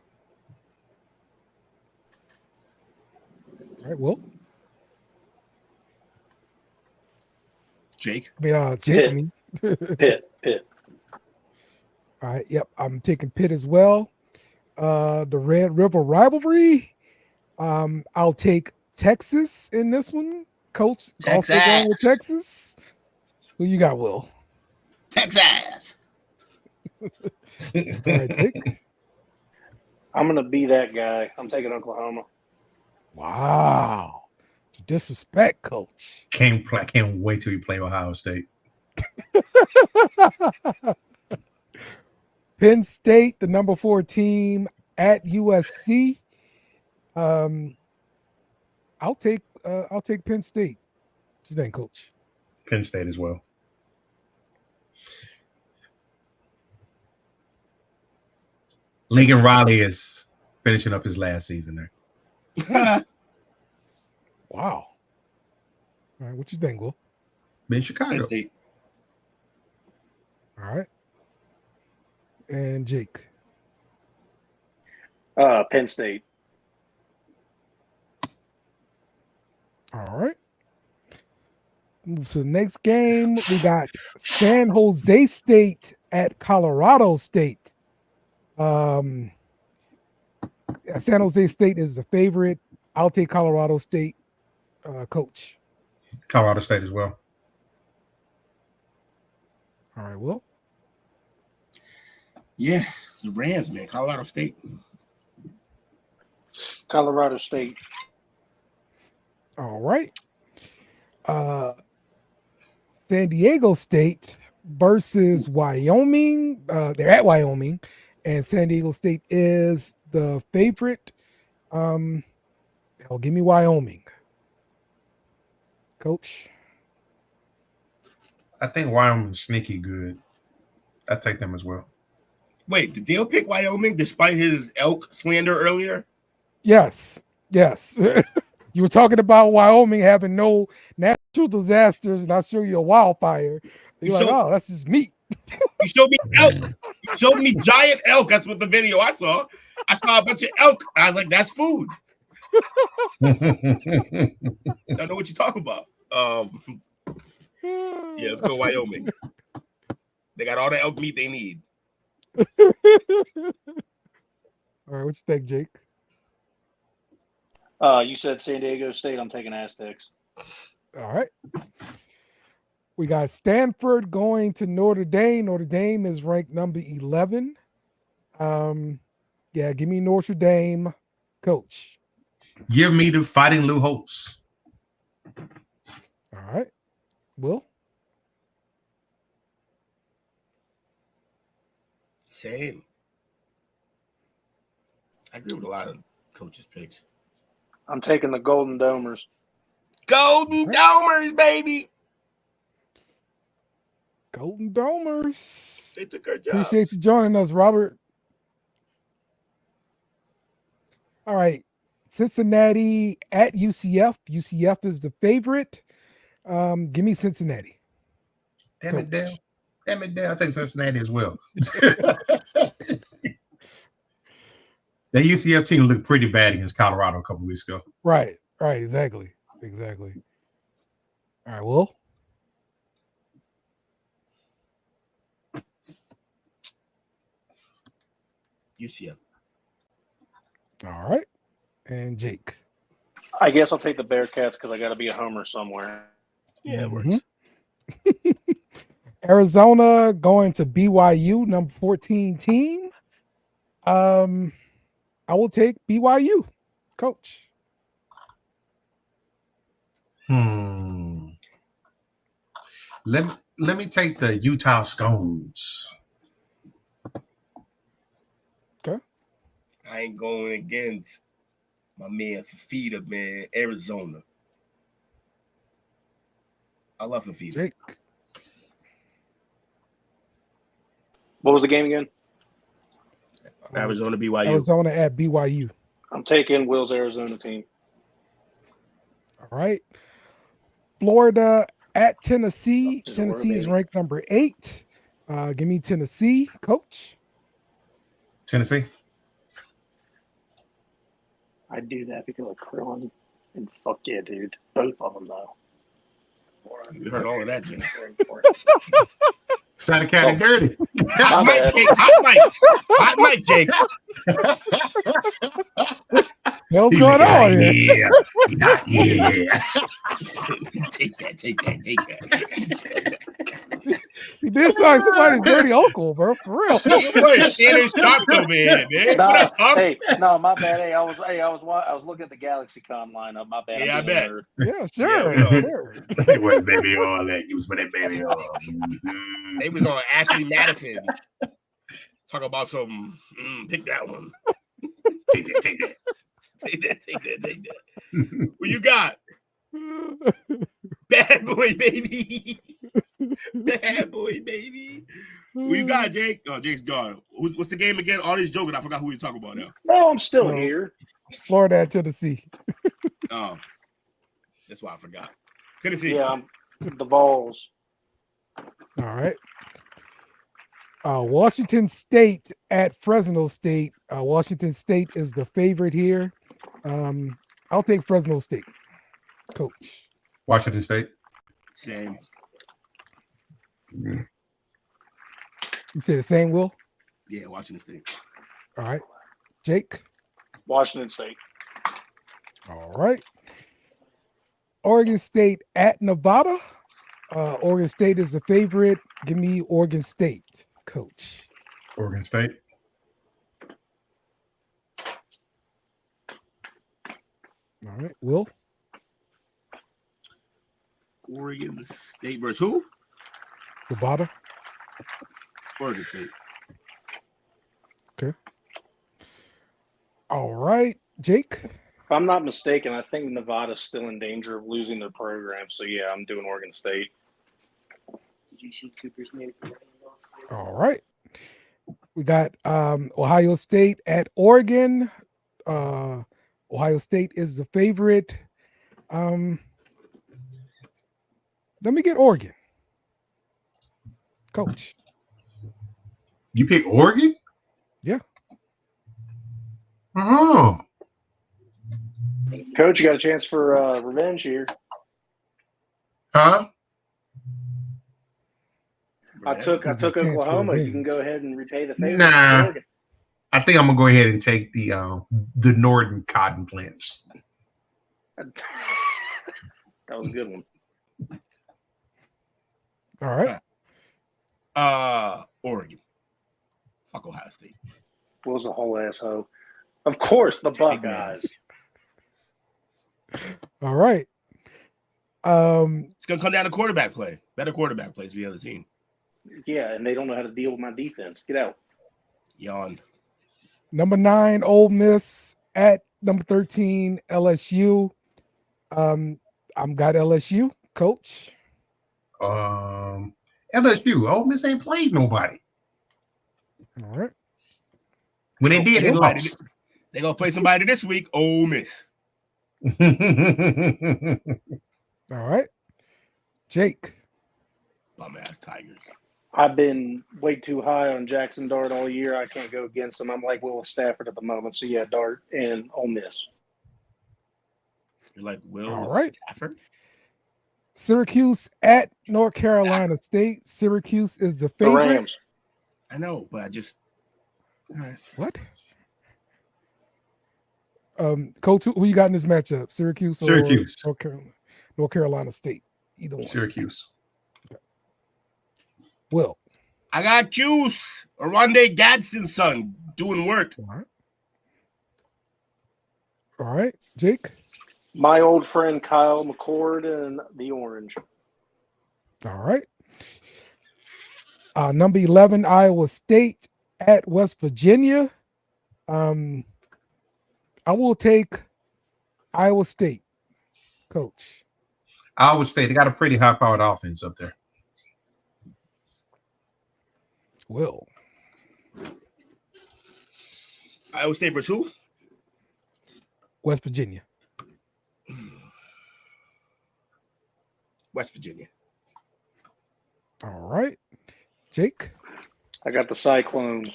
Speaker 3: All right. Well,
Speaker 6: Jake.
Speaker 3: Jake.
Speaker 7: Pitt.
Speaker 3: I mean,
Speaker 7: Pitt.
Speaker 3: all right. Yep. I'm taking Pitt as well. The Red River rivalry. I'll take Texas in this one. Coach, also going with Texas. Who you got, Will?
Speaker 6: Texas.
Speaker 3: All right, Jake.
Speaker 7: I'm going to be that guy. I'm taking Oklahoma.
Speaker 3: Wow. Disrespect, Coach.
Speaker 5: Can't wait till you play Ohio State.
Speaker 3: Penn State, the number 4 team at USC. I'll take Penn State. What you think, Coach?
Speaker 5: Penn State as well. Lincoln Riley is finishing up his last season there.
Speaker 3: Wow. All right, what you think, Will?
Speaker 5: In Chicago.
Speaker 6: Penn State.
Speaker 3: All right. And Jake.
Speaker 7: Penn State.
Speaker 3: All right. Move to the next game. We got San Jose State at Colorado State. San Jose State is the favorite. I'll take Colorado State. Coach.
Speaker 5: Colorado State as well.
Speaker 3: All right, Will.
Speaker 6: Yeah, the Rams, man. Colorado State.
Speaker 7: Colorado State.
Speaker 3: All right. San Diego State versus Wyoming. They're at Wyoming, and San Diego State is the favorite. Give me Wyoming. Coach.
Speaker 5: I think Wyoming's sneaky good. I take them as well.
Speaker 6: Wait, did Dale pick Wyoming despite his elk slander earlier?
Speaker 3: Yes. You were talking about Wyoming having no natural disasters, and I show you a wildfire. You're like, oh, that's just meat.
Speaker 6: You showed me elk. You showed me giant elk. That's what the video I saw. I saw a bunch of elk. I was like, that's food. I know what you're talking about. Yeah, let's go Wyoming. They got all the elk meat they need.
Speaker 3: All right, what you think, Jake?
Speaker 7: You said San Diego State. I'm taking Aztecs.
Speaker 3: All right. We got Stanford going to Notre Dame. Notre Dame is ranked number 11. Yeah, give me Notre Dame, Coach.
Speaker 5: Give me the Fighting Lou Holtz.
Speaker 3: All right. Will?
Speaker 6: Same. I agree with a lot of coaches' picks.
Speaker 7: I'm taking the Golden Domers.
Speaker 6: Golden Domers, baby.
Speaker 3: Golden Domers.
Speaker 6: They took our job.
Speaker 3: Appreciate you joining us, Robert. All right. Cincinnati at UCF. UCF is the favorite. Give me Cincinnati.
Speaker 5: Damn it, Dale. Damn it, Dale. I'll take Cincinnati as well. The UCF team looked pretty bad against Colorado a couple weeks ago.
Speaker 3: Right. Exactly. All right, Will.
Speaker 6: UCF.
Speaker 3: All right. And Jake.
Speaker 7: I guess I'll take the Bearcats because I got to be a homer somewhere.
Speaker 6: Yeah, it works.
Speaker 3: Arizona going to BYU, number 14 team. I will take BYU, coach.
Speaker 5: Let me take the Utah Scones.
Speaker 3: Okay.
Speaker 6: I ain't going against my man Fafita, man. Arizona. I love Fafita.
Speaker 3: Jake.
Speaker 7: What was the game again?
Speaker 6: Arizona, BYU.
Speaker 3: Arizona at BYU.
Speaker 7: I'm taking Will's Arizona team.
Speaker 3: All right. Florida at Tennessee.
Speaker 7: Just
Speaker 3: Tennessee is
Speaker 7: baby.
Speaker 3: ranked number 8. Give me Tennessee, coach.
Speaker 5: Tennessee.
Speaker 7: I do that because of Krillin. And fuck yeah, dude. Both of them, though.
Speaker 6: You heard all of that, Jim.
Speaker 5: Sounded kind of dirty.
Speaker 6: Hot mic, Jake. Hot mic, Jake.
Speaker 3: What's going on here?
Speaker 5: Yeah.
Speaker 6: Take that.
Speaker 3: You did sound like somebody's dirty uncle, bro. For real.
Speaker 6: Shannon Sharp over here, man.
Speaker 7: Nah,
Speaker 6: What up, Pump?
Speaker 7: hey, no, my bad. I was looking at the GalaxyCon lineup. My bad.
Speaker 6: Yeah,
Speaker 7: I'm
Speaker 6: I bet.
Speaker 7: nerd.
Speaker 3: Yeah, sure.
Speaker 6: Yeah,
Speaker 3: Sure.
Speaker 5: It wasn't baby all that. It was with that baby all.
Speaker 6: They was on Ashley Madison. Talk about some. Pick that one.
Speaker 5: Take that.
Speaker 6: Take that. What you got? Bad boy, baby. Bad boy, baby. What you got, Jake? Oh, Jake's gone. What's the game again? All this joking. I forgot who you're talking about now.
Speaker 7: No, I'm still here.
Speaker 3: Florida at Tennessee.
Speaker 6: Oh, that's why I forgot. Tennessee.
Speaker 7: Yeah, the Vols.
Speaker 3: All right. Washington State at Fresno State. Washington State is the favorite here. I'll take Fresno State, coach.
Speaker 5: Washington State.
Speaker 6: Same.
Speaker 3: You say the same, Will?
Speaker 6: Yeah, Washington State.
Speaker 3: All right. Jake?
Speaker 7: Washington State.
Speaker 3: All right. Oregon State at Nevada. Oregon State is the favorite. Give me Oregon State, coach.
Speaker 5: Oregon State.
Speaker 3: All right. Will?
Speaker 6: Oregon State versus who?
Speaker 3: Nevada.
Speaker 6: Oregon State.
Speaker 3: Okay. All right. Jake?
Speaker 7: If I'm not mistaken, I think Nevada's still in danger of losing their program. So, yeah, I'm doing Oregon State.
Speaker 8: Did you see Cooper's name?
Speaker 3: All right. We got Ohio State at Oregon. Ohio State is the favorite. Let me get Oregon. Coach.
Speaker 5: You pick Oregon?
Speaker 3: Yeah.
Speaker 5: Oh.
Speaker 7: Coach, you got a chance for revenge here.
Speaker 5: Huh?
Speaker 7: I took Oklahoma. You can go ahead and repay the favor.
Speaker 5: Nah. I think I'm gonna go ahead and take the Northern cotton plants.
Speaker 7: That was a good one.
Speaker 3: All right.
Speaker 6: Oregon. Fuck Ohio State.
Speaker 7: Was a whole asshole. Of course, the Buckeyes.
Speaker 3: All right.
Speaker 6: It's gonna come down to quarterback play. Better quarterback plays for the other team.
Speaker 7: Yeah, and they don't know how to deal with my defense. Get out.
Speaker 6: Yawn.
Speaker 3: Number 9, Ole Miss at number 13, LSU. I'm got LSU, coach.
Speaker 5: LSU. Ole Miss ain't played nobody.
Speaker 3: All right.
Speaker 5: When they did, they lost.
Speaker 6: They're gonna play somebody this week. Ole Miss.
Speaker 3: All right. Jake.
Speaker 6: Bum ass Tigers.
Speaker 7: I've been way too high on Jackson Dart all year. I can't go against him. I'm like Will Stafford at the moment. So yeah, Dart and Ole Miss.
Speaker 6: You're like Will
Speaker 3: All right.
Speaker 6: Stafford.
Speaker 3: Syracuse at North Carolina State. Syracuse is the
Speaker 7: The
Speaker 3: favorite.
Speaker 7: Rams.
Speaker 6: I know, but I just all right.
Speaker 3: What? Coach, who you got in this matchup? Syracuse or North Carolina State? Either one.
Speaker 5: Syracuse.
Speaker 3: Will.
Speaker 6: I got Juice. Oronde Gadsden's son doing work.
Speaker 3: All right. Jake.
Speaker 7: My old friend Kyle McCord and the Orange.
Speaker 3: All right. Number 11, Iowa State at West Virginia. I will take Iowa State, coach.
Speaker 5: Iowa State, they got a pretty high-powered offense up there.
Speaker 3: Will.
Speaker 6: Iowa State versus who?
Speaker 3: West Virginia.
Speaker 6: West Virginia.
Speaker 3: All right. Jake.
Speaker 7: I got the Cyclones.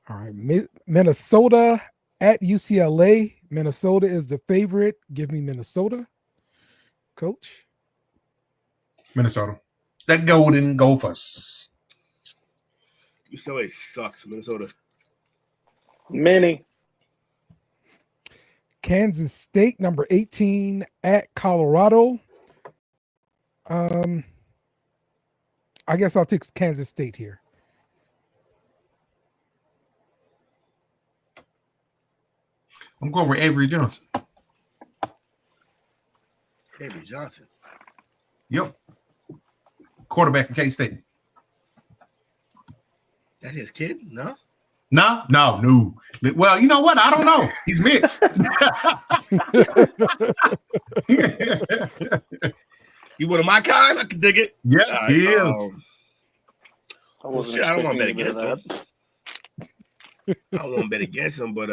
Speaker 3: All right. Minnesota at UCLA. Minnesota is the favorite. Give me Minnesota, coach.
Speaker 5: Minnesota. The Golden Gophers.
Speaker 6: UCLA sucks. Minnesota.
Speaker 7: Many.
Speaker 3: Kansas State, number 18 at Colorado. I guess I'll take Kansas State here.
Speaker 5: I'm going with Avery Johnson.
Speaker 6: Avery Johnson.
Speaker 5: Yep. Quarterback of K-State.
Speaker 6: That his kid? No?
Speaker 5: No. Well, you know what? I don't know. He's mixed.
Speaker 6: You one of my kind? I can dig it.
Speaker 5: Yeah, he is.
Speaker 7: I wasn't
Speaker 6: Shit, I don't want to bet
Speaker 7: expecting
Speaker 6: against him.
Speaker 7: that.
Speaker 6: I don't want to bet against him, but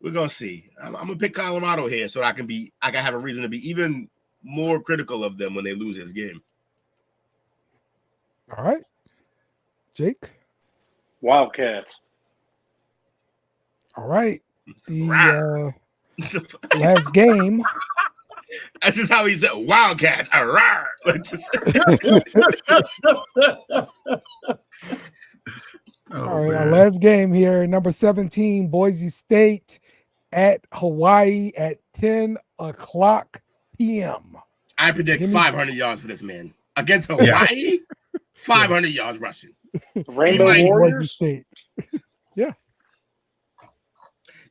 Speaker 6: we're gonna see. I'm gonna pick Colorado here so I can have a reason to be even more critical of them when they lose this game.
Speaker 3: All right. Jake.
Speaker 7: Wildcats.
Speaker 3: All right. The last game.
Speaker 6: That's just how he said Wildcats.
Speaker 3: All right. Our last game here. Number 17, Boise State at Hawaii at 10:00 p.m.
Speaker 6: I predict 500 yards for this man against Hawaii.
Speaker 5: Yeah.
Speaker 6: 500 yards rushing.
Speaker 7: Rainbow Warriors.
Speaker 3: Boise State. Yeah.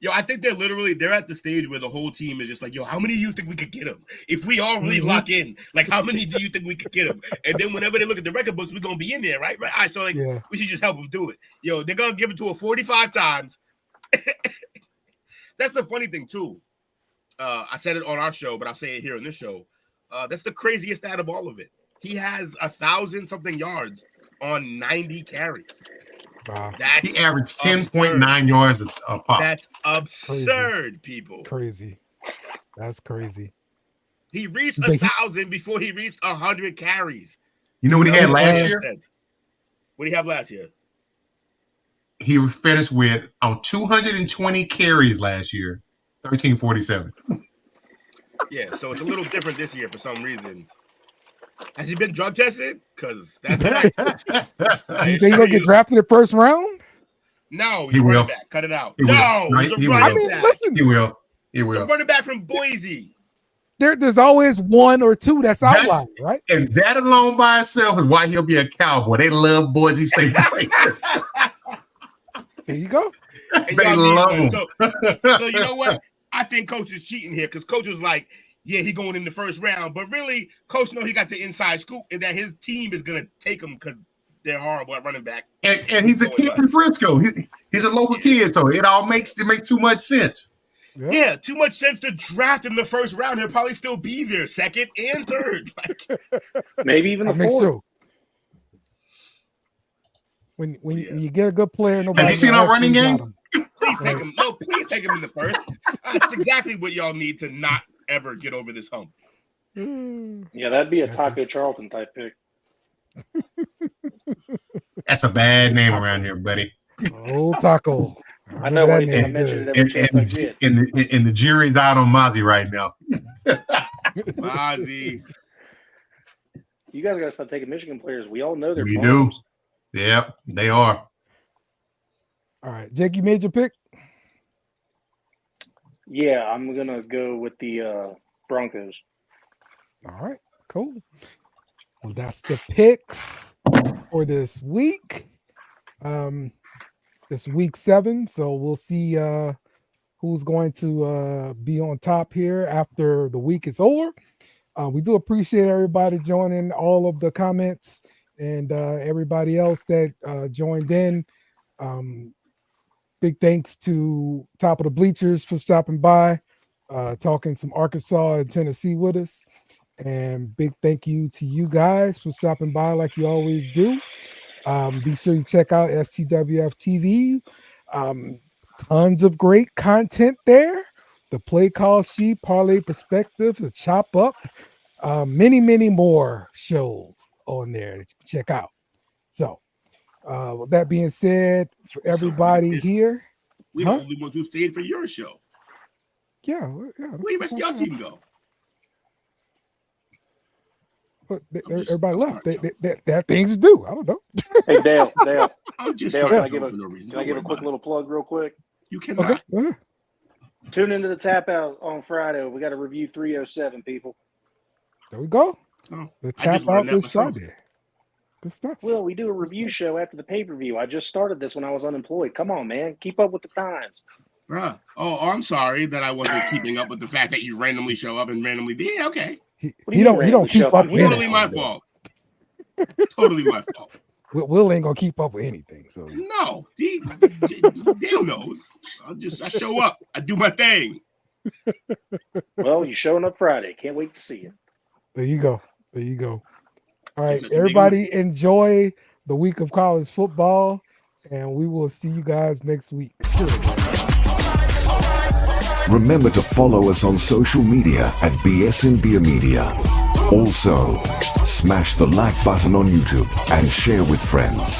Speaker 6: Yo, I think they're at the stage where the whole team is just like, yo, how many do you think we could get them? If we all really lock in, like, how many do you think we could get them? And then whenever they look at the record books, we're going to be in there, right? Right. All right, so, like, we should just help them do it. Yo, they're going to give it to her 45 times. That's the funny thing, too. I said it on our show, but I'll say it here on this show. That's the craziest out of all of it. He has 1,000-something yards on 90 carries.
Speaker 3: Wow.
Speaker 5: He averaged 10.9 yards a pop.
Speaker 6: That's absurd, people.
Speaker 3: Crazy. That's crazy.
Speaker 6: He reached 1,000 before he reached 100 carries.
Speaker 5: You know what he had last year?
Speaker 6: What did he have last year?
Speaker 5: He finished with on 220 carries last year, 1,347.
Speaker 6: Yeah, so it's a little different this year for some reason. Has he been drug tested? Because that's
Speaker 3: nice. Do you think he'll get drafted in the first round?
Speaker 6: No,
Speaker 5: he will.
Speaker 6: Back. Cut it out.
Speaker 5: He
Speaker 6: no,
Speaker 5: will.
Speaker 6: he's a running back.
Speaker 3: Listen.
Speaker 5: He will. He will.
Speaker 6: He's a running back from Boise.
Speaker 3: There's always one or two that's outlined, right?
Speaker 5: And that alone by itself is why he'll be a Cowboy. They love Boise State players.
Speaker 3: There you go.
Speaker 5: They love him.
Speaker 6: So you know what? I think Coach is cheating here because Coach was like, yeah, he going in the first round. But really, Coach know he got the inside scoop and that his team is going to take him because they're horrible at running back.
Speaker 5: And he's a kid from Frisco. He's a local kid, so it makes too much sense.
Speaker 6: Yeah, too much sense to draft in the first round. He'll probably still be there, second and third.
Speaker 7: Maybe even the fourth.
Speaker 3: So. When you get a good player, nobody.
Speaker 5: Have you seen our running game?
Speaker 6: Please take him. No, please take him in the first. That's exactly what y'all need to not ever get over this hump.
Speaker 7: Yeah, that'd be a Taco Charlton type pick.
Speaker 5: That's a bad name around here, buddy.
Speaker 3: Old Taco.
Speaker 7: I know why I mentioned it every chance I get.
Speaker 5: And the jury's out on Mozzie right now.
Speaker 6: Mozzie.
Speaker 7: You guys got to stop taking Michigan players. We all know they're
Speaker 5: We
Speaker 7: bombs.
Speaker 5: do. Yep, they are.
Speaker 3: All right, Jake, you made your pick?
Speaker 7: Yeah, I'm going to go with the Broncos.
Speaker 3: All right, cool. Well, that's the picks for this week. It's week 7, so we'll see who's going to be on top here after the week is over. We do appreciate everybody joining, all of the comments, and everybody else that joined in. Big thanks to Top of the Bleachers for stopping by, talking some Arkansas and Tennessee with us. And big thank you to you guys for stopping by like you always do. Be sure you check out STWF TV. Tons of great content there. The play call sheet, parlay perspective, the chop up, many more shows on there that you can check out. So with that being said, for everybody here,
Speaker 6: we the only ones who stayed for your show.
Speaker 3: Yeah.
Speaker 6: Where the rest of y'all team go?
Speaker 3: But everybody left. They have things to do. I don't know.
Speaker 7: Hey, Dale.
Speaker 6: I'm just
Speaker 7: Dale,
Speaker 6: can
Speaker 7: I give a quick little plug real quick?
Speaker 6: You cannot.
Speaker 3: Okay.
Speaker 7: Tune into the Tap Out on Friday. We got to review 307, people.
Speaker 3: There we go.
Speaker 6: Oh,
Speaker 3: the Tap Out this Friday. Good stuff.
Speaker 7: Well, we do a review show after the pay-per-view. I just started this when I was unemployed. Come on, man. Keep up with the times.
Speaker 6: Bruh. Oh, I'm sorry that I wasn't keeping up with the fact that you randomly show up and randomly did. Yeah, okay.
Speaker 3: He don't keep up with
Speaker 6: totally my fault. Totally my fault.
Speaker 3: Will ain't gonna keep up with anything. So
Speaker 6: no, Dale knows. I show up. I do my thing.
Speaker 7: Well, you're showing up Friday. Can't wait to see you.
Speaker 3: There you go. All right, everybody, enjoy the week of college football, and we will see you guys next week.
Speaker 9: Remember to follow us on social media at BSN Beer Media. Also, smash the like button on YouTube and share with friends.